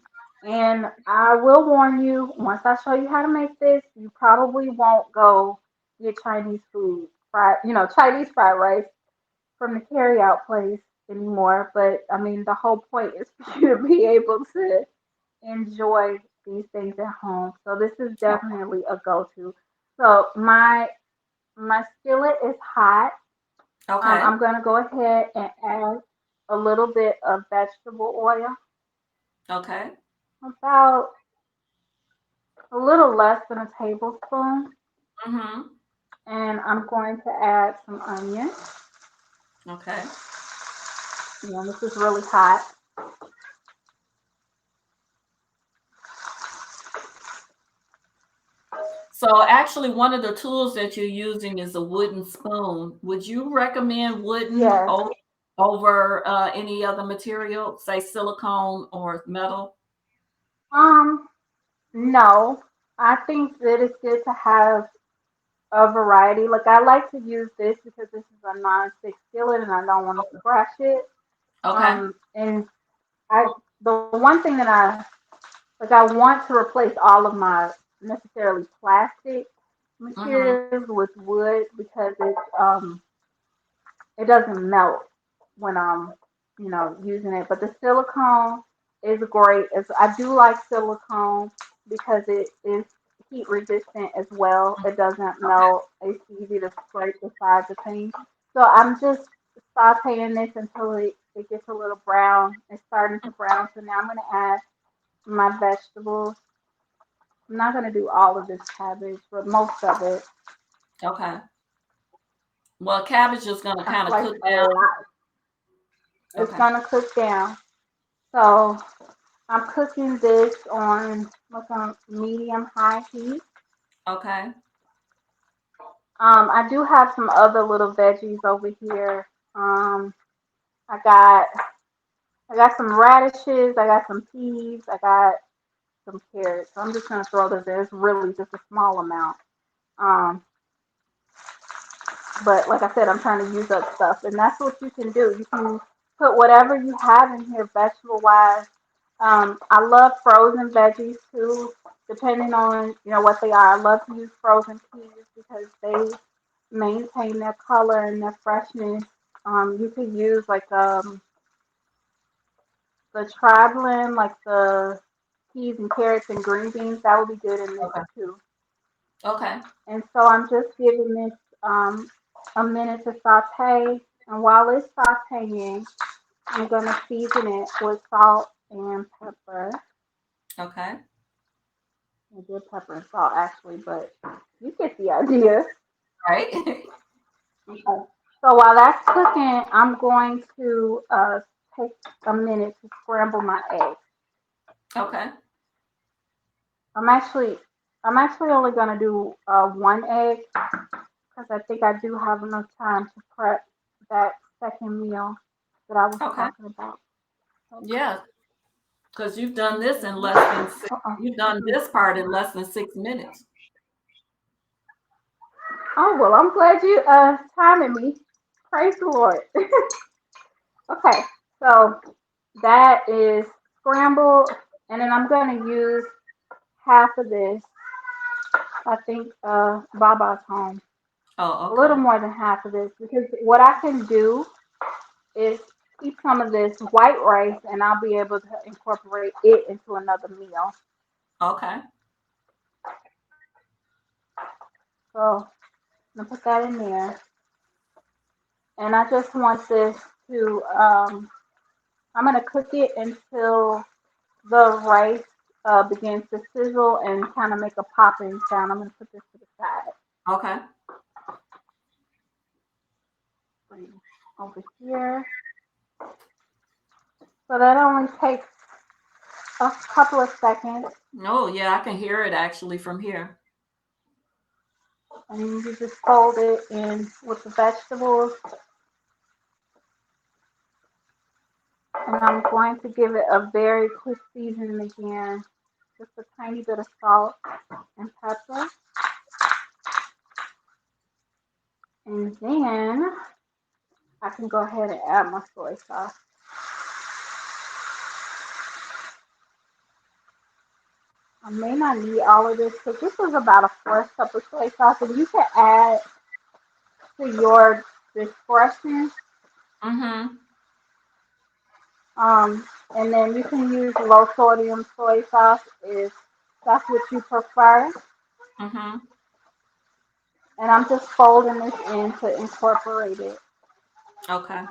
And I will warn you, once I show you how to make this, you probably won't go get Chinese food, Chinese fried rice from the carryout place anymore. But I mean, the whole point is for you to be able to enjoy these things at home. So this is definitely a go-to. So my skillet is hot. Okay. I'm gonna go ahead and add a little bit of vegetable oil, Okay. about a little less than a tablespoon, Mm-hmm. and I'm going to add some onion. Okay. Yeah, this is really hot. So actually, one of the tools that you're using is a wooden spoon. Would you recommend wooden Yes. over any other material, say silicone or metal? Um, no. I think that it's good to have a variety. Like I like to use this because this is a non-stick skillet and I don't want to scratch it. Okay. And I the one thing that I want to replace all of my necessarily plastic Mm-hmm. materials with wood because it doesn't melt when I'm using it. But the silicone is great. I do like silicone because it is heat resistant as well. It doesn't Okay. melt. It's easy to scrape the sides of things. So I'm just sauteing this until it gets a little brown. It's starting to brown. So now I'm gonna add my vegetables. I'm not gonna do all of this cabbage, but most of it. Okay. Well, cabbage is going to I kind of sliced cook a down. lot. It's Okay. gonna cook down. So I'm cooking this on like a medium high heat. Okay. I do have some other little veggies over here. Um, I got I got some radishes. I got some peas. I got some carrots. So I'm just gonna throw this in. It's really just a small amount. Um, but like I said, I'm trying to use up stuff, and that's what you can do. You can put whatever you have in here, vegetable wise. I love frozen veggies too, depending on what they are. I love to use frozen peas because they maintain their color and their freshness. You could use like the traveling, like the peas and carrots and green beans. That would be good in this Okay. too. Okay. And so I'm just giving this a minute to saute. And while it's sauteing, I'm gonna season it with salt and pepper. Okay. I did pepper and salt actually, but you get the idea. Right. Okay. So while that's cooking, I'm going to take a minute to scramble my eggs. Okay. I'm actually I'm actually only gonna do one egg because I think I do have enough time to prep that second meal that I was Okay. talking about. So, Yeah, because you've done this in less than okay. six. Uh-uh. You've done this part in less than 6 minutes. Oh well, I'm glad you timing me. Praise the Lord. Okay, so that is scrambled, and then I'm gonna use half of this. I think Baba's home. Oh, A little okay. more than half of this because what I can do is keep some of this white rice, and I'll be able to incorporate it into another meal. Okay. So I'm gonna put that in there, and I just want this to. I'm gonna cook it until the rice begins to sizzle and kind of make a popping sound. I'm gonna put this to the side. Okay. Over here. So that only takes a couple of seconds, Oh, yeah, I can hear it actually from here. and you just fold it in with the vegetables. And I'm going to give it a very quick seasoning again, just a tiny bit of salt and pepper. And then I can go ahead and add my soy sauce. I may not need all of this because this is about a fourth cup of soy sauce, and you can add to your discretion. Mm-hmm. Um, and then you can use low sodium soy sauce if that's what you prefer. Mm-hmm. And I'm just folding this in to incorporate it. Okay.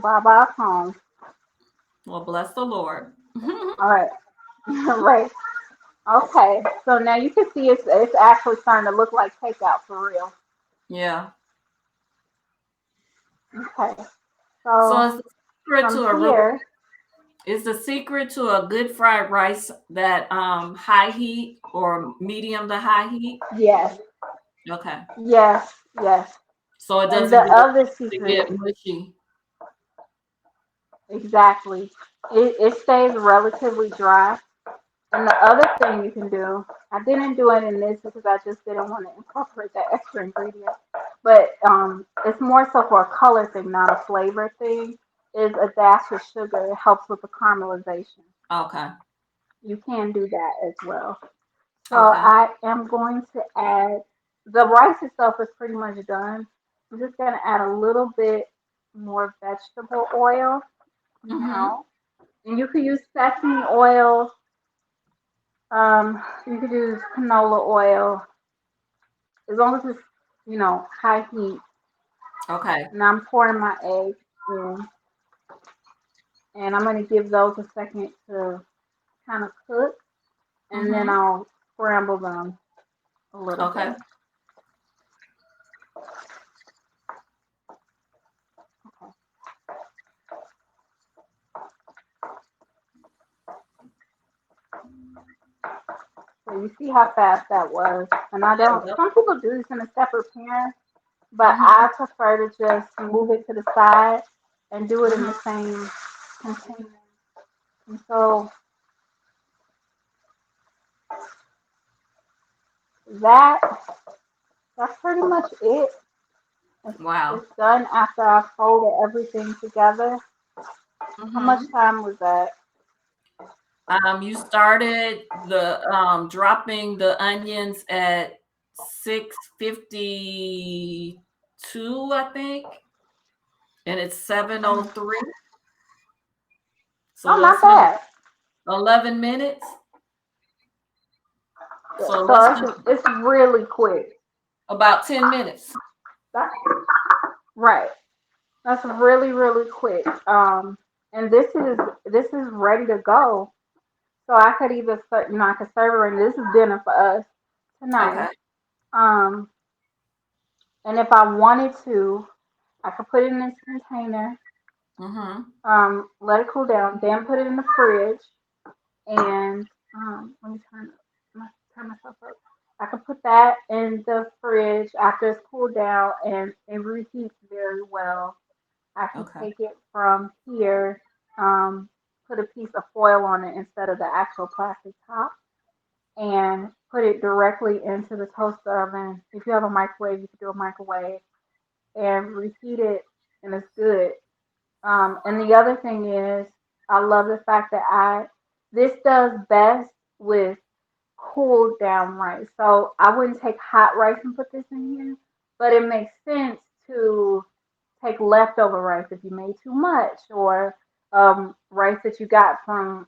Bye bye home. Well, bless the Lord. All right. Right. Okay. So now you can see it's actually starting to look like takeout for real. Yeah. Okay. So So is the secret from to a really here, is the secret to a good fried rice that high heat or medium to high heat? yes, Okay. yes, yes. So it And doesn't the get other to secret, get mushy. exactly, it stays relatively dry. And the other thing you can do, I didn't do it in this because I just didn't want to incorporate that extra ingredient. But it's more so for a color thing, not a flavor thing. Is a dash of sugar. It helps with the caramelization. Okay. You can do that as well. So Okay. I am going to add the rice itself is pretty much done. I'm just going to add a little bit more vegetable oil Mm-hmm. now. And you could use sesame oil. You could use canola oil as long as it's, high heat. Okay. Now I'm pouring my eggs in, and I'm going to give those a second to kind of cook, and then Mm-hmm. I'll scramble them a little Okay. bit. Okay. So you see how fast that was, and I don't. Yeah. Some people do this in a separate pan, but Mm-hmm. I prefer to just move it to the side and do it in Mm-hmm. the same container. And so that that's pretty much it. It's, Wow. it's done after I folded everything together. How much Mm-hmm. time was that? You started the dropping the onions at 6:52, I think, and it's Mm. 7:03. So Oh, let's not do bad. 11 minutes. So let's So do it's really quick. about 10 minutes. That's right. That's really really quick. And this is ready to go. So I could either I could serve it. And this is dinner for us tonight. Okay. Um, and if I wanted to, I could put it in this container. Mm-hmm. Let it cool down. Then put it in the fridge. And let me turn myself up. I can put that in the fridge after it's cooled down and it reheats very well. I can Okay. take it from here, um, put a piece of foil on it instead of the actual plastic top, and put it directly into the toaster oven. If you have a microwave, you can do a microwave and reheat it, and it's good. And the other thing is, I love the fact that this does best with cooled down rice. So I wouldn't take hot rice and put this in here, but it makes sense to take leftover rice if you made too much, or rice that you got from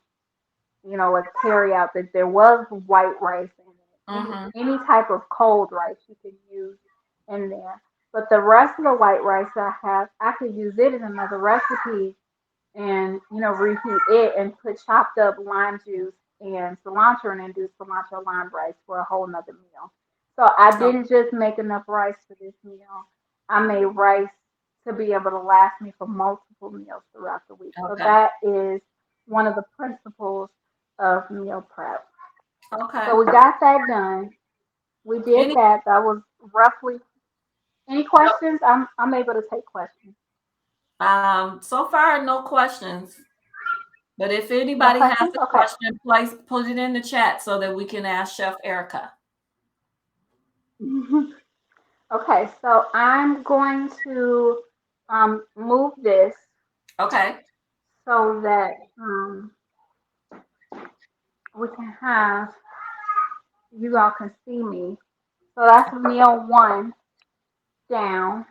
a carry out that there was white rice in it. Mm-hmm. Any type of cold rice you can use in there. But the rest of the white rice I could use it in another recipe and reheat it and put chopped up lime juice and cilantro and then do cilantro lime rice for a whole nother meal. So I Oh, didn't just make enough rice for this meal. I made rice to be able to last me for multiple meals throughout the week. So okay. that is one of the principles of meal prep. Okay. So we got that done. We did Any that. That was roughly. Any questions? I'm able to take questions. so far no questions. But if No anybody has questions? a Okay. question, please put it in the chat so that we can ask Chef Arica. Okay, so I'm going to move this Okay. so that we can have you all can see me. So that's meal one down.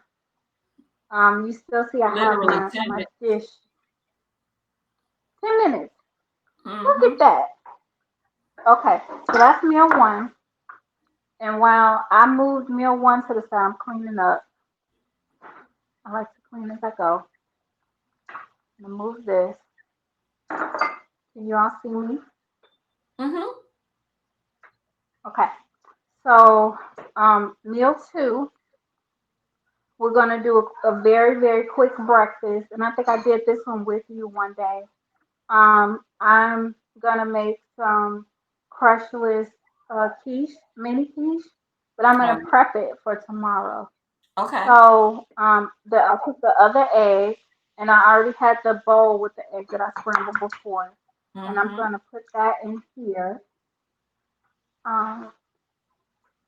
You still see I have Literally my 10 dish. 10 minutes. Look at minutes. that. Okay, so that's meal one. And while I moved meal one to the side, I'm cleaning up. I like to clean as I go. I'm gonna move this. Can you all see me? Mm-hmm. Okay. So meal two, we're gonna do a very, very quick breakfast. And I think I did this one with you one day. I'm gonna make some crushless quiche, mini quiche, but I'm gonna Oh, prep it for tomorrow. okay. So I took the other egg, and I already had the bowl with the egg that I scrambled before, and I'm Mm-hmm. gonna put that in here, um,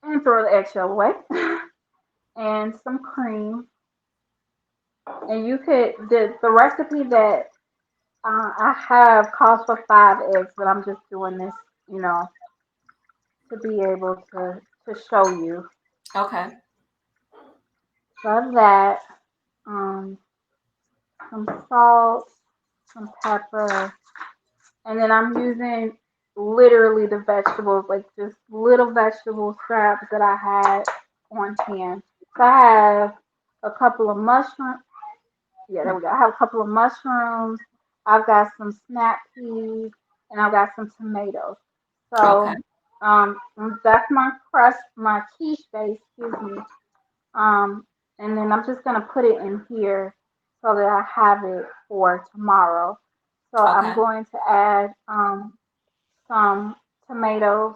and throw the eggshell away, and some cream. And you could the recipe that I have calls for 5 eggs, but I'm just doing this, you know, to be able to show you. Okay. So that, um, some salt, some pepper, and then I'm using literally the vegetables, like just little vegetable scraps that I had on hand. So I have a couple of mushrooms. Yeah, there we go. I have a couple of mushrooms. I've got some snap peas, and I've got some tomatoes. Okay. So that's my crust, my quiche base. Excuse me. Um, and then I'm just gonna put it in here so that I have it for tomorrow. So I'm Okay. going to add some tomatoes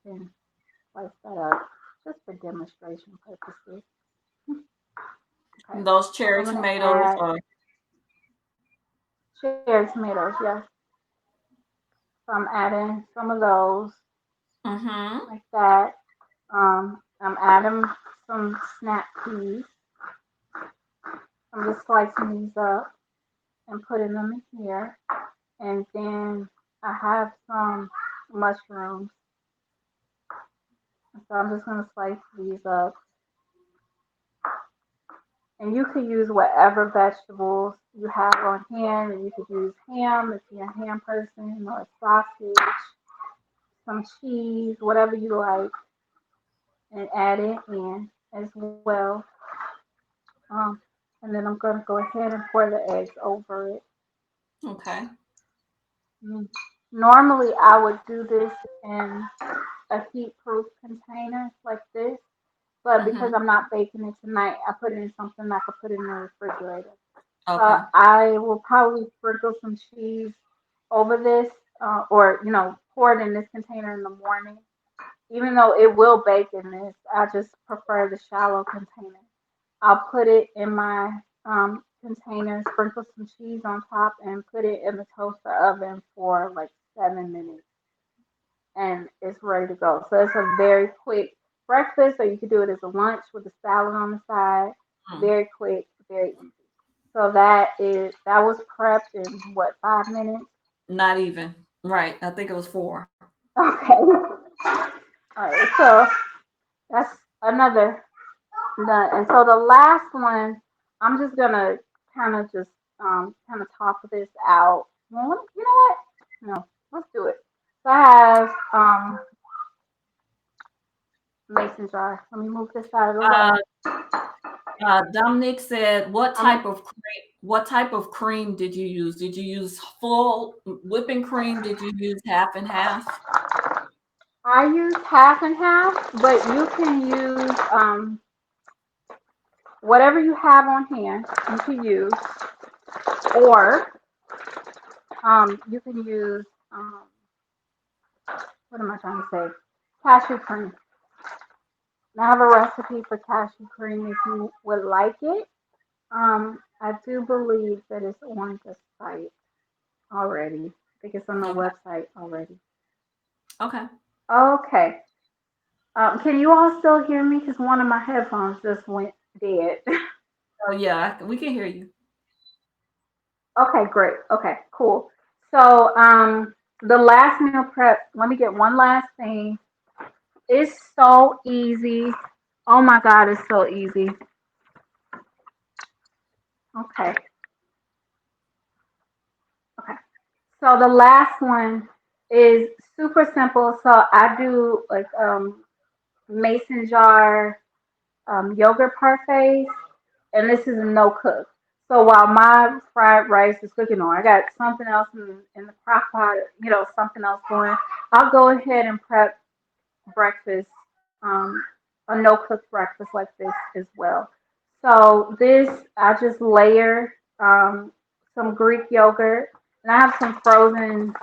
and slice that up just for demonstration purposes. Okay, Those so cherry I'm gonna tomatoes add or cherry tomatoes. Yes, so I'm adding some of those mm-hmm. like that. I'm adding some snap peas. I'm just slicing these up and putting them in here. And then I have some mushrooms. So I'm just gonna slice these up. And you could use whatever vegetables you have on hand. And you could use ham if you're a ham person, or sausage, some cheese, whatever you like, and add it in as well. Um, and then I'm gonna go ahead and pour the eggs over it. Okay. Mm. Normally, I would do this in a heat-proof container like this, but because Mm-hmm. I'm not baking it tonight, I put it in something I could put in the refrigerator. So Okay. I will probably sprinkle some cheese over this, or pour it in this container in the morning. Even though it will bake in this, I just prefer the shallow container. I'll put it in my container, sprinkle some cheese on top, and put it in the toaster oven for like 7 minutes, and it's ready to go. So it's a very quick breakfast, or you could do it as a lunch with a salad on the side. Mm. Very quick, very easy. So that was prepped in what, 5 minutes? Not even. Right. I think it was 4. Okay. All right. So that's another done. And so the last one, I'm just gonna kind of talk this out. Well, you know what? No, let's do it. So I have mason jar. Let me move this out of the Uh, way. Dominic said, Um, what type of cream did you use? Did you use full whipping cream? Did you use half and half? I use half and half, but you can use whatever you have on hand. You can use, or you can use what am I trying to say? Cashew cream. I have a recipe for cashew cream if you would like it. I do believe that it's on the site already. I think it's on the Okay. website already. Okay. Okay. Can you all still hear me? Because one of my headphones just went dead. Oh yeah, we can hear you. Okay, great. Okay, cool. So, the last meal prep, let me get one last thing. It's so easy. Oh my God, it's so easy. Okay, okay. So the last one is super simple. So I do like mason jar yogurt parfaits, and this is a no cook. So while my fried rice is cooking on, I got something else in the crock pot, something else going. I'll go ahead and prep breakfast, a no cook breakfast like this as well. So this, I just layer some Greek yogurt, and I have some frozen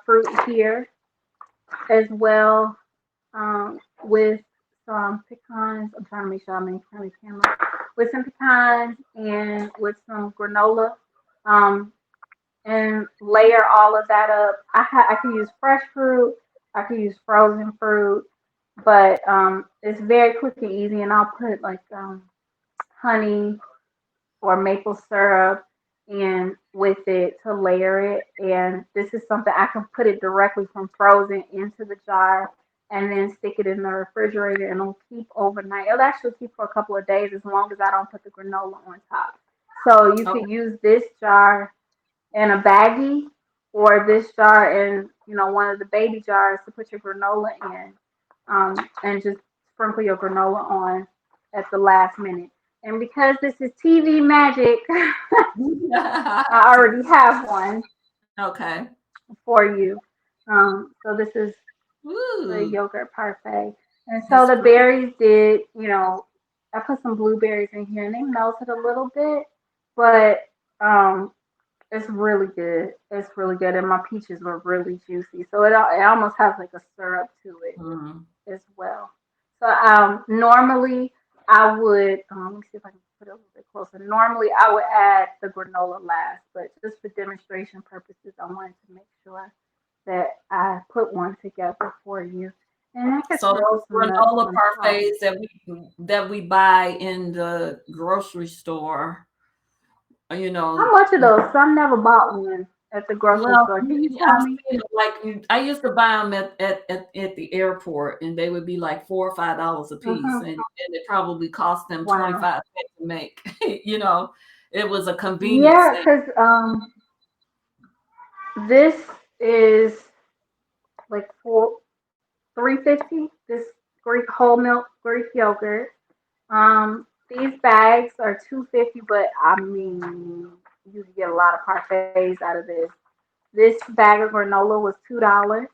fruit here as well, with some pecans. I'm trying to make sure I'm in front of the camera. With some pecans and with some granola, um, and layer all of that up. I can use fresh fruit. I can use frozen fruit, but it's very quick and easy. And I'll put like honey or maple syrup and with it to layer it. And this is something I can put it directly from frozen into the jar and then stick it in the refrigerator and it'll keep overnight. It'll actually keep for a couple of days as long as I don't put the granola on top. So you Okay. could use this jar in a baggie or this jar in, one of the baby jars to put your granola in, and just sprinkle your granola on at the last minute. And because this is TV magic, I already have one Okay. for you. So this is the Ooh, yogurt parfait. And so that's the great. berries did, I put some blueberries in here and they melted a little bit, but um, it's really good. It's really good. And my peaches were really juicy. So it almost has like a syrup to it Mm. as well. So normally I would, let me see if I can put it a little bit closer. Normally I would add the granola last, but just for demonstration purposes, I wanted to make sure that I put one together for you. And I could So those sprinkle some nuts granola on top. parfaits that we buy in the grocery store, you How know, much of those? Some never bought one at the grocery well, store. Can you tell I've me? seen it like I used to buy them at the airport, and they would be like $4 or $5 a piece, Hmm. and it probably cost them Wow. 25 cents to make. you know, it was a convenience Yeah, thing. because this is like 350. This Greek whole milk Greek yogurt. These bags are 250, but I mean you can get a lot of parfaits out of this. This bag of granola was $2.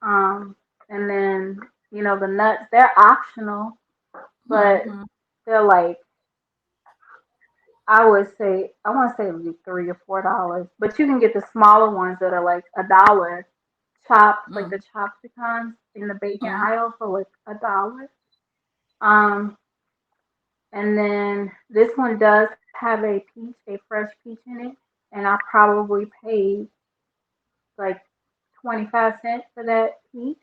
Um, and then the nuts, they're optional, but Hmm. they're like, I would say, I want to say it would be $3 or $4, but you can get the smaller ones that are like $1, chopped, like the chopped pecans in the bacon Mm-hmm. aisle for like $1. Um, and then this one does have a peach, a fresh peach in it, and I probably paid like 25 cents for that peach,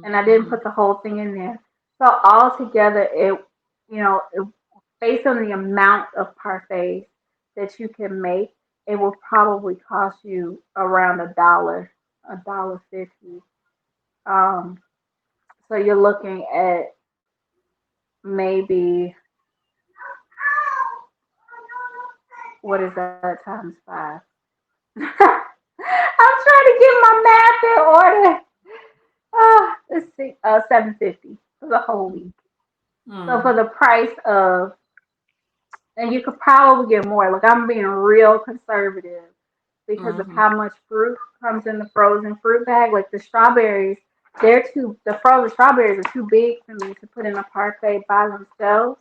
and I didn't Mm-hmm. put the whole thing in there. So altogether, it, based on the amount of parfaits that you can make, it will probably cost you around $1.50. Um, so you're looking at maybe, what is that times five? I'm trying to get my math in order. Let's see, 750 for the whole week. So for Mm-hmm. the price of, and you could probably get more. Like I'm being real conservative because of Mm-hmm. how much fruit comes in the frozen fruit bag. Like the strawberries, the frozen strawberries are too big for me to put in a parfait by themselves.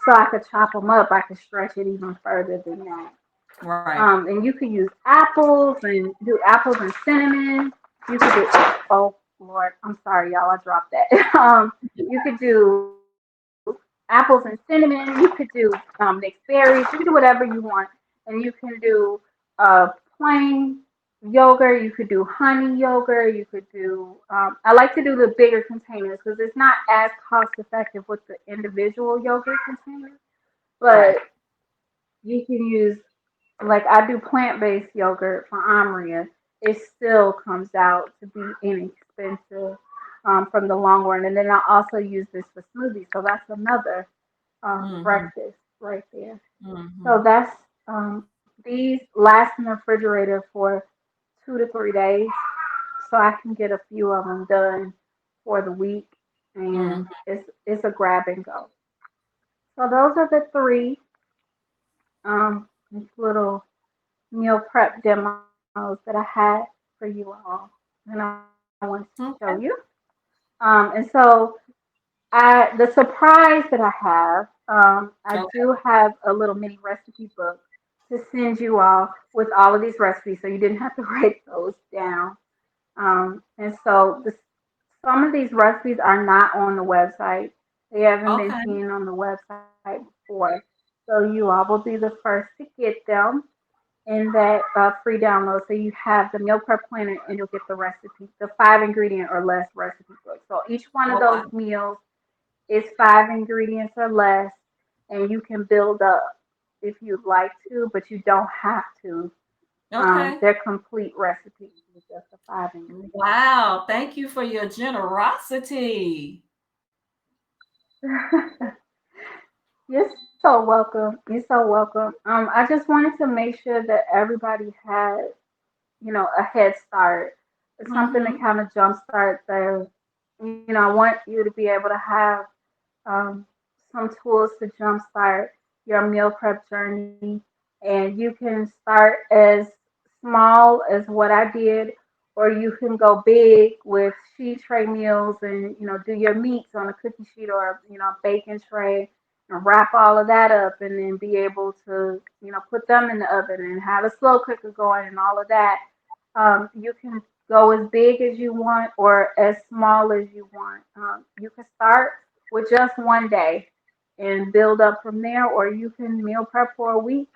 So I could chop them up. I could stretch it even further than that. Right. And you could use apples and do apples and cinnamon. You could do, oh Lord, I'm sorry, y'all, I dropped that. You could do apples and cinnamon. You could do mixed berries. You can do whatever you want, and you can do plain. yogurt. You could do honey yogurt. You could do. I like to do the bigger containers because it's not as cost effective with the individual yogurt containers. But Right. you can use, like I do plant-based yogurt for Amria. It still comes out to be inexpensive from the long run. And then I also use this for smoothies, so that's another Mm-hmm. breakfast right there. Mm-hmm. So that's these last in the refrigerator for 2 to 3 days, so I can get a few of them done for the week, Mm-hmm. and it's a grab and go. So those are the three little meal prep demos that I had for you all, and I wanted to show you. Okay. And so the surprise that I have, I do Okay. have a little mini recipe book to send you all with all of these recipes, so you didn't have to write those down. And so some of these recipes are not on the website. They haven't been Okay. seen on the website before. So you all will be the first to get them in that free download. So you have the meal prep planner and you'll get the recipe, the 5 ingredient or less recipe book. So each one of Oh those wow. meals is 5 ingredients or less, and you can build up if you'd like to, but you don't have to. Okay. They're complete recipes with just the 5 ingredients. Wow. Thank you for your generosity. You're so welcome. You're so welcome. I just wanted to make sure that everybody had, a head start, something to Mm-hmm. kind of jumpstart their, I want you to be able to have um, some tools to jumpstart your meal prep journey. And you can start as small as what I did, or you can go big with sheet tray meals and, do your meats on a cookie sheet or, bacon tray and wrap all of that up and then be able to, put them in the oven and have a slow cooker going and all of that. You can go as big as you want or as small as you want. You can start with just one day and build up from there, or you can meal prep for a week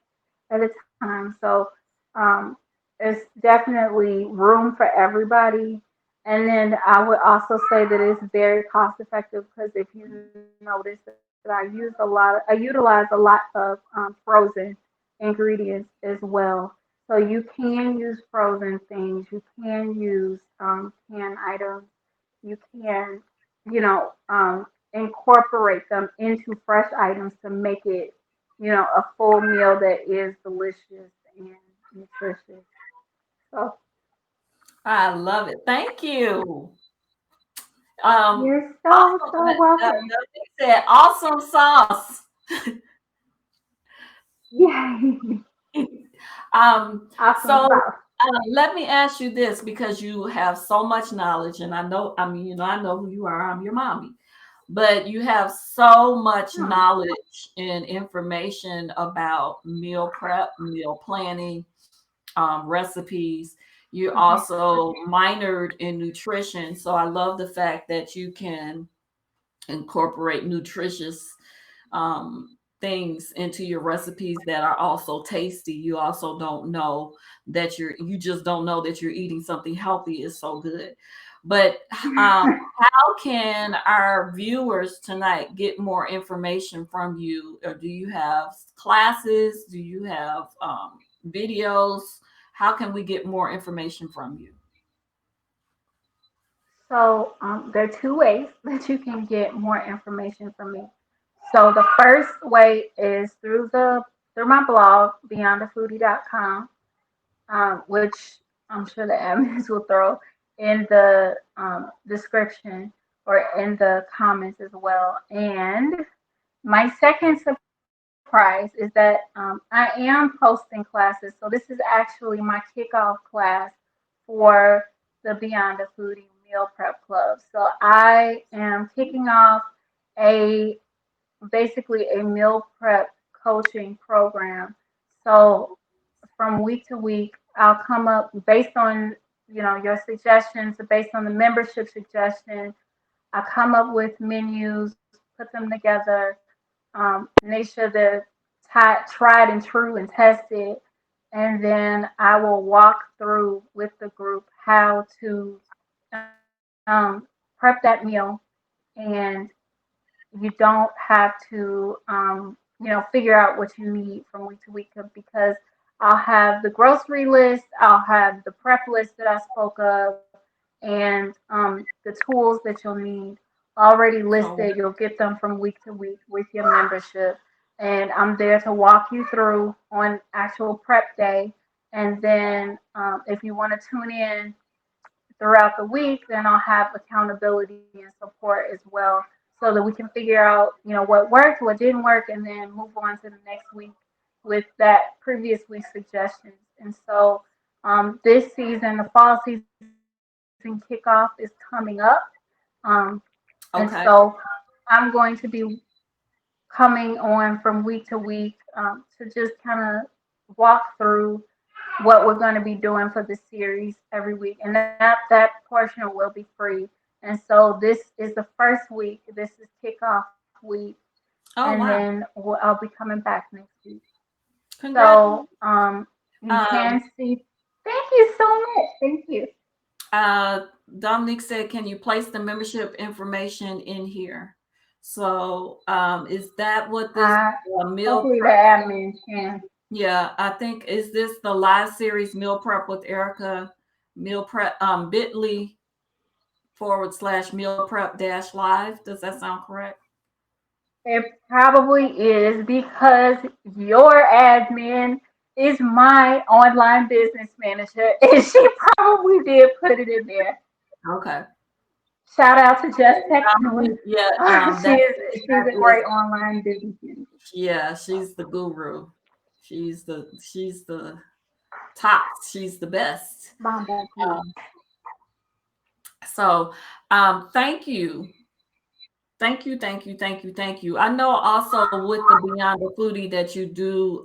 at a time. So um, it's definitely room for everybody. And then I would also say that it's very cost effective because if you notice that I utilize a lot of frozen ingredients as well. So you can use frozen things. You can use canned items. You can, incorporate them into fresh items to make it, a full meal that is delicious and nutritious. So I love it. Thank you. you're Awesome. so welcome. He said awesome sauce. Yeah, So awesome sauce. let me ask you this because you have so much knowledge, and I know, I mean, I know who you are. I'm your mommy, but you have so much Hmm. knowledge and information about meal prep, meal planning, recipes. You Mhm. also minored in nutrition. So I love the fact that you can incorporate nutritious things into your recipes that are also tasty. You also don't know that you just don't know that you're eating something healthy is so good. But how can our viewers tonight get more information from you? Or do you have classes? Do you have videos? How can we get more information from you? So there are two ways that you can get more information from me. So the first way is through my blog, beyondafoodie.com, which I'm sure the admins will throw in the description or in the comments as well. And my second surprise is that I am posting classes. So this is actually my kickoff class for the Beyond the Foodie Meal Prep Club. So I am kicking off a basically a meal prep coaching program. So from week to week, I'll come up based on your suggestions, based on the membership suggestions. I come up with menus, put them together, make sure they're tried and true and tested, and then I will walk through with the group how to prep that meal. And you don't have to, figure out what you need from week to week because I'll have the grocery list, I'll have the prep list that I spoke of, and the tools that you'll need already Oh, listed. You'll get them from week to week with your membership. And I'm there to walk you through on actual prep day. And then if you want to tune in throughout the week, then I'll have accountability and support as well so that we can figure out, what worked, what didn't work, and then move on to the next week with that previous week's suggestions. And so this season, the fall season kickoff is coming up. Um, and so okay. I'm going to be coming on from week to week to just kind of walk through what we're going to be doing for the series every week, and that portion will be free. And so this is the first week. This is kickoff week, and Oh, then wow. I'll be coming back next week. So Congratulations. you Um, can see. Thank you so much. Thank you. Dominique said, can you place the membership information in here? So, is that what this Uh, meal Hopefully the prep? admin can. Yeah, I think is this the live series meal prep with Erica meal prep bit.ly/meal prep dash live. Does that sound correct? It probably is because your admin is my online business manager, and she probably did put it in there. Okay. Shout out to Just Textile. Dominique, yeah, She's that a is great online business manager. yeah, she's the guru. She's the top. She's the best. Bamba Queen. Um, so thank you. Thank you. I know also with the Beyond the Foodie that you do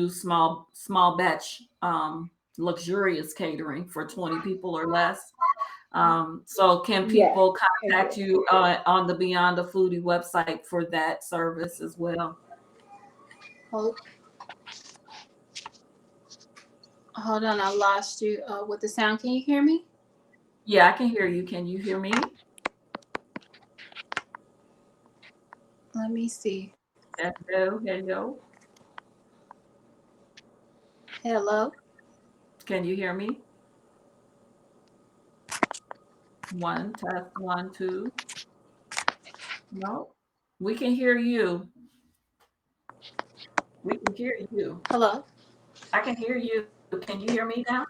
small batch luxurious catering for 20 people or less. So can Yes, people I contact do. you on the Beyond the Foodie website for that service as well? Hold, hold on, I lost you with the sound. Can you hear me? Yeah, I can hear you. Can you hear me? Let me see. Hello, hello. Hello. Can you hear me? One, test, one, two. No, we can hear you. We can hear you. Hello. I can hear you. Can you hear me now?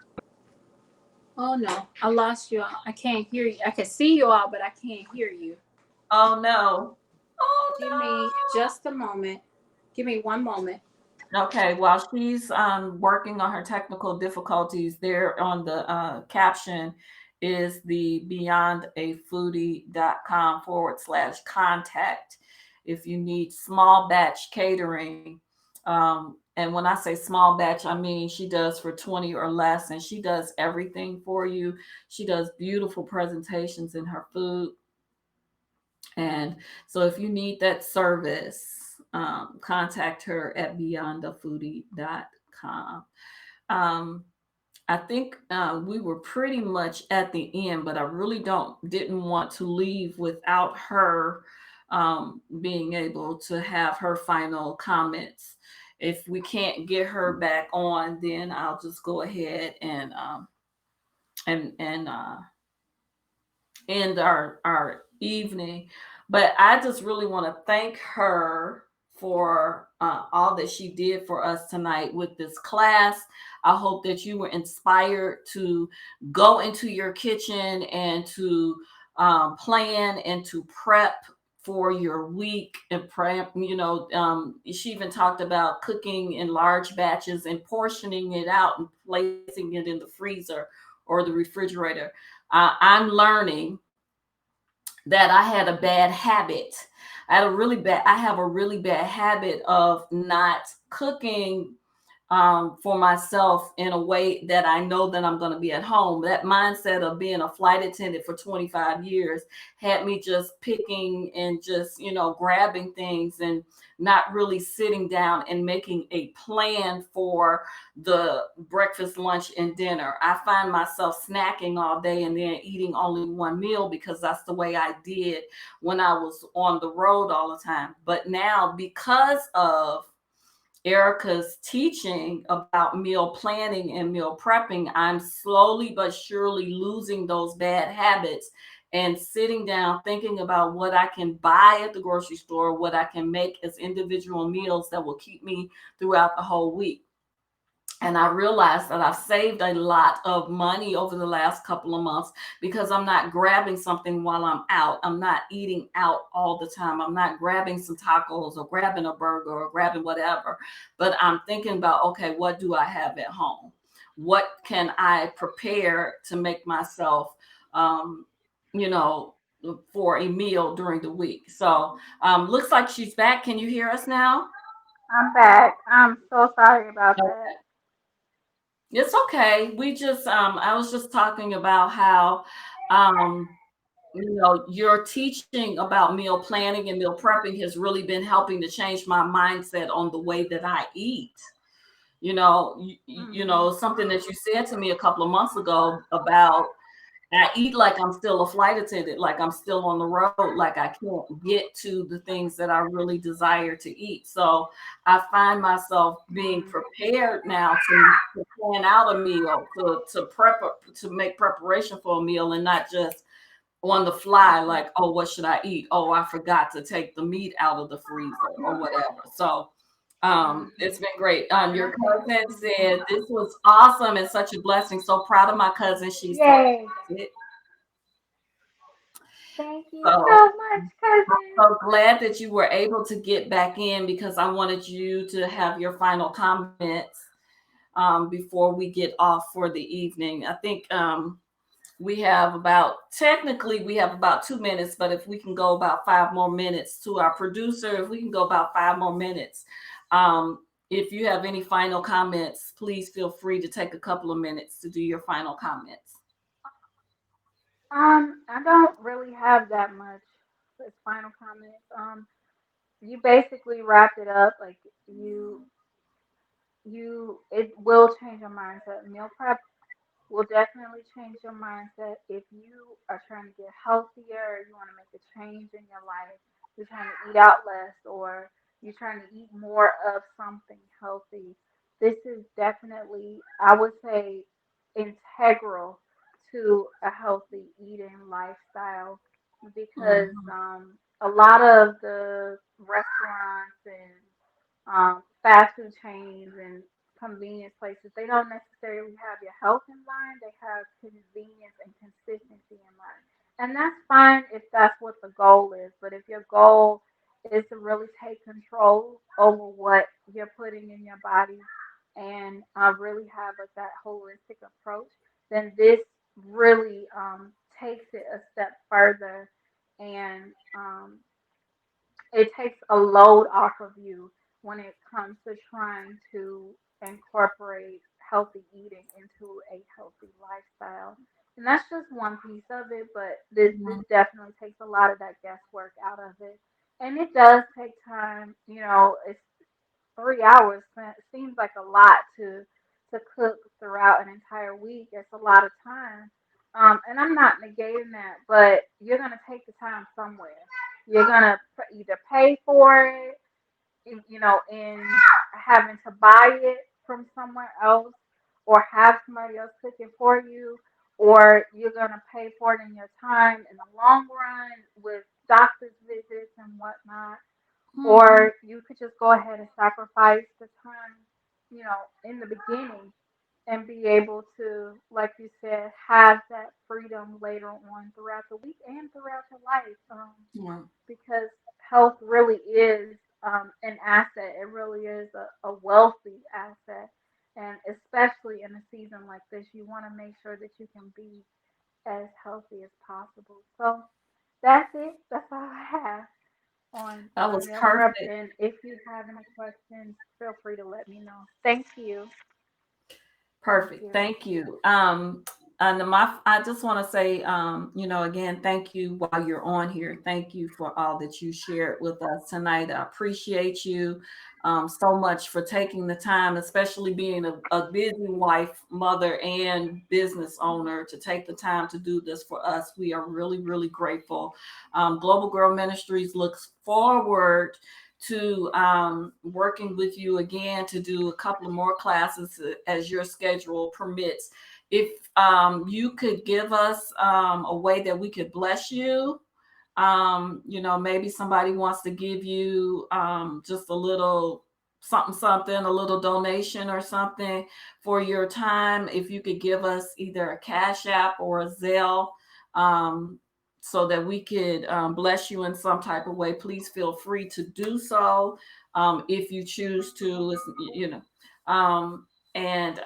Oh no, I lost you. I can't hear you. I can see you all, but I can't hear you. Oh no. Give me just a moment. Give me one moment. Okay, while she's working on her technical difficulties, there on the caption is the beyondafoodie.com/contact if you need small batch catering. And when I say small batch, I mean she does for 20 or less, and she does everything for you. She does beautiful presentations in her food. And so if you need that service, contact her at beyondthefoodie.com. Um, I think we were pretty much at the end, but I really didn't want to leave without her being able to have her final comments. If we can't get her back on, then I'll just go ahead and end our evening. But I just really want to thank her for all that she did for us tonight with this class. I hope that you were inspired to go into your kitchen and to plan and to prep for your week and prep. She even talked about cooking in large batches and portioning it out and placing it in the freezer or the refrigerator. I'm learning that I had a bad habit. I have a really bad habit of not cooking for myself in a way that I know that I'm going to be at home. That mindset of being a flight attendant for 25 years had me just picking and just, grabbing things and not really sitting down and making a plan for the breakfast, lunch, and dinner. I find myself snacking all day and then eating only one meal because that's the way I did when I was on the road all the time. But now, because of Erica's teaching about meal planning and meal prepping, I'm slowly but surely losing those bad habits and sitting down thinking about what I can buy at the grocery store, what I can make as individual meals that will keep me throughout the whole week. And I realized that I've saved a lot of money over the last couple of months because I'm not grabbing something while I'm out. I'm not eating out all the time. I'm not grabbing some tacos or grabbing a burger or grabbing whatever. But I'm thinking about, okay, what do I have at home? What can I prepare to make myself, um, you know, for a meal during the week? So looks like she's back. Can you hear us now? I'm back. I'm so sorry about that. It's okay. I was just talking about how, um, your teaching about meal planning and meal prepping has really been helping to change my mindset on the way that I eat. Hmm. Something that you said to me a couple of months ago about I eat like I'm still a flight attendant, like I'm still on the road, like I can't get to the things that I really desire to eat. So I find myself being Hmm. prepared now to plan out a meal, to make preparation for a meal, and not just on the fly, Hmm. like, oh, what should I eat? Oh, I forgot to take the meat out of the freezer or whatever. So it's Hmm. been great. And Your I think, cousin mhm. said this was awesome and such a blessing. So proud of my cousin. She said Yay! it. Thank you So so much, cousin. so glad that you were able to get back in because I wanted you to have your final comments before we get off for the evening. I think technically we have about 2 minutes, but if we can go about 5 more minutes to our producer, if we can go about 5 more minutes. If you have any final comments, please feel free to take a couple of minutes to do your final comments. I don't really have that much as final comments. You basically wrapped it up. Like you, it will change your mindset. Meal prep will definitely change your mindset if you are trying to get healthier, you want to make a change in your life, you're trying to eat out less, or you're trying to eat more of something healthy. This is definitely, I would say, integral to a healthy eating lifestyle because Mhm. a lot of the restaurants and fast food chains and convenience places, they don't necessarily have your health in mind. They have convenience and consistency in mind. And that's fine if that's what the goal is. But if your goal is to really take control over what you're putting in your body and really have that holistic approach, then this really takes it a step further and it takes a load off of you when it comes to trying to incorporate healthy eating into a healthy lifestyle. And that's just one piece of it, but this Mhm. definitely takes a lot of that guesswork out of it. And it does take time, it's 3 hours seems like a lot to cook throughout an entire week. It's a lot of time. And I'm not negating that, but you're gonna take the time somewhere. You're gonna either pay for it, in having to buy it from somewhere else, or have somebody else cook it for you, or you're gonna pay for it in your time in the long run with doctor's visits and whatnot, Mhm. or you could just go ahead and sacrifice the time, in the beginning and be able to, like you said, have that freedom later on throughout the week and throughout your life. Right. Because health really is an asset. It really is a wealthy asset. And especially in a season like this, you want to make sure that you can be as healthy as possible. So that's it. That's all I have. That on was your perfect. eruption. If you have any questions, feel free to let me know. Thank you. Thank Perfect. you. Thank you. And I just want to say, again, thank you while you're on here. Thank you for all that you shared with us tonight. I appreciate you so much for taking the time, especially being a busy wife, mother, and business owner, to take the time to do this for us. We are really, really grateful. Global Girl Ministries looks forward to working with you again to do a couple of more classes as your schedule permits. If you could give us a way that we could bless you, maybe somebody wants to give you just a little something, a little donation or something for your time. If you could give us either a Cash App or a Zelle, um, so that we could bless you in some type of way, please feel free to do so. If you choose to, and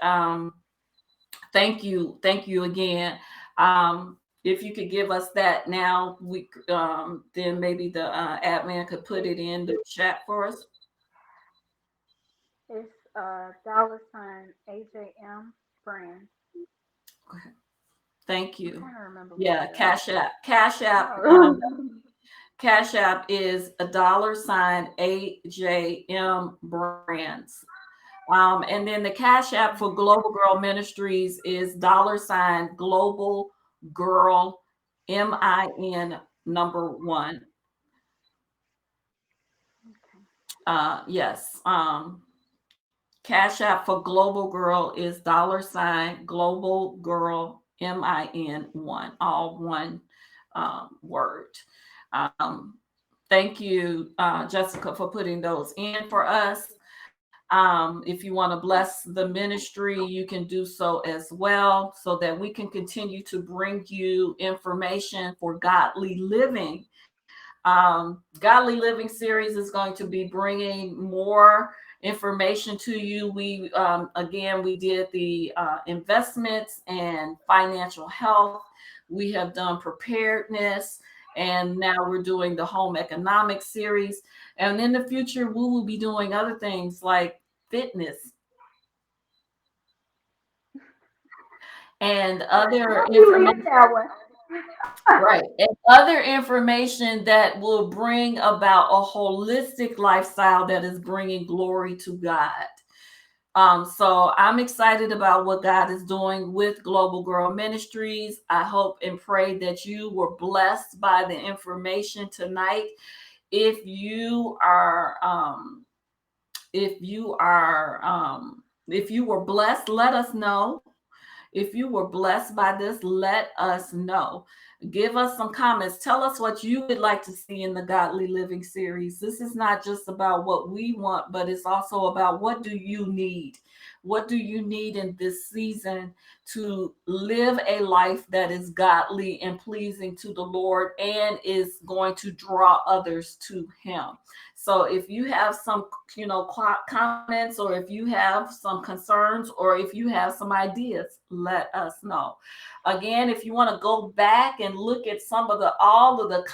thank you again. If you could give us that now, we then maybe the admin could put it in the chat for us. It's $ AJM brand. Okay. Thank I'm you. trying to remember what Yeah, the Cash App. Cash App. oh. Cash App is a $ AJM Brands. And then the Cash App for Global Girl Ministries is $Global Girl MIN #1. Yes. Cash App for Global Girl is $Global Girl MIN 1, all one word. Um, Thank you, Jessica, for putting those in for us. If you want to bless the ministry, you can do so as well, so that we can continue to bring you information for godly living. Godly Living series is going to be bringing more information to you. We again, we did the investments and financial health. We have done preparedness, and now we're doing the home economics series. And in the future, we will be doing other things like fitness and other How you leave information. that one? Right. And other information that will bring about a holistic lifestyle that is bringing glory to God. So I'm excited about what God is doing with Global Girl Ministries. I hope and pray that you were blessed by the information tonight. If you are, if you are, if you were blessed, let us know. If you were blessed by this, let us know. Give us some comments. Tell us what you would like to see in the Godly Living series. This is not just about what we want, but it's also about what do you need? What do you need in this season to live a life that is godly and pleasing to the Lord and is going to draw others to Him? So if you have some, comments, or if you have some concerns, or if you have some ideas, let us know. Again, if you want to go back and look at some of all of the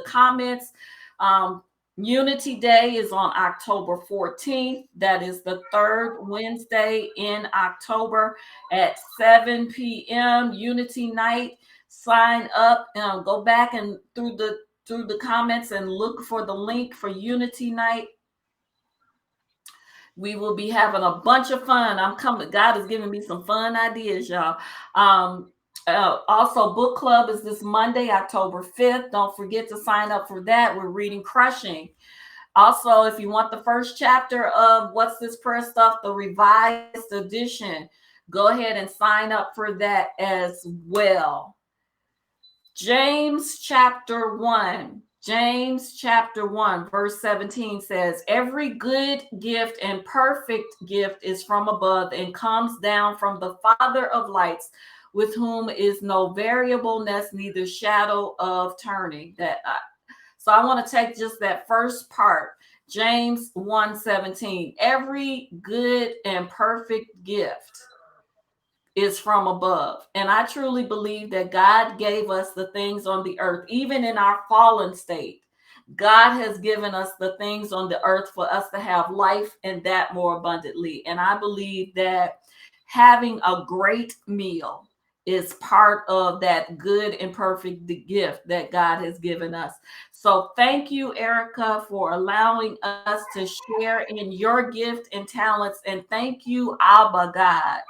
comments, um, Unity Day is on October 14th. That is the third Wednesday in October at 7 p.m. Unity night. Sign up and go back and through the comments and look for the link for Unity Night. We will be having a bunch of fun. I'm coming. God is giving me some fun ideas, y'all. Um, Also, book club is this Monday, October 5th. Don't forget to sign up for that. We're reading Crushing. Also, if you want the first chapter of What's This Prayer Stuff, the revised edition, go ahead and sign up for that as well. James chapter 1, verse 17 says, every good gift and perfect gift is from above and comes down from the Father of lights, with whom is no variableness, neither shadow of turning. So I want to take just that first part. James 1:17. Every good and perfect gift is from above. And I truly believe that God gave us the things on the earth, even in our fallen state. God has given us the things on the earth for us to have life and that more abundantly. And I believe that having a great meal is part of that good and perfect gift that God has given us. So thank you, Arica, for allowing us to share in your gift and talents. And thank you, Abba God.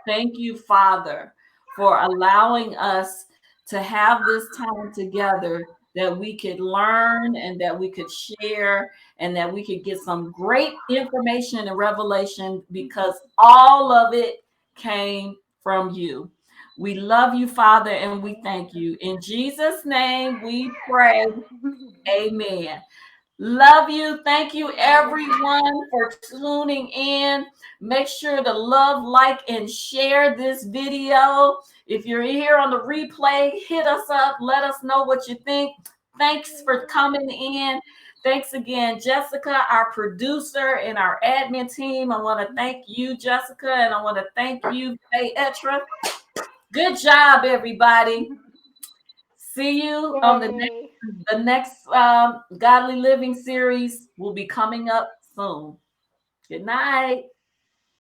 Thank you, Father, for allowing us to have this time together that we could learn and that we could share and that we could get some great information and revelation because all of it came from you. We love you, Father, and we thank you. In Jesus' name we pray. Amen. Love you. Thank you, everyone, for tuning in. Make sure to love, like, and share this video. If you're here on the replay, hit us up. Let us know what you think. Thanks for coming in. Thanks again, Jessica, our producer and our admin team. I want to thank you, Jessica, and I want to thank you, Faye Etra. Good job, everybody. See you on Yay. the next Godly Living series will be coming up soon. Good night.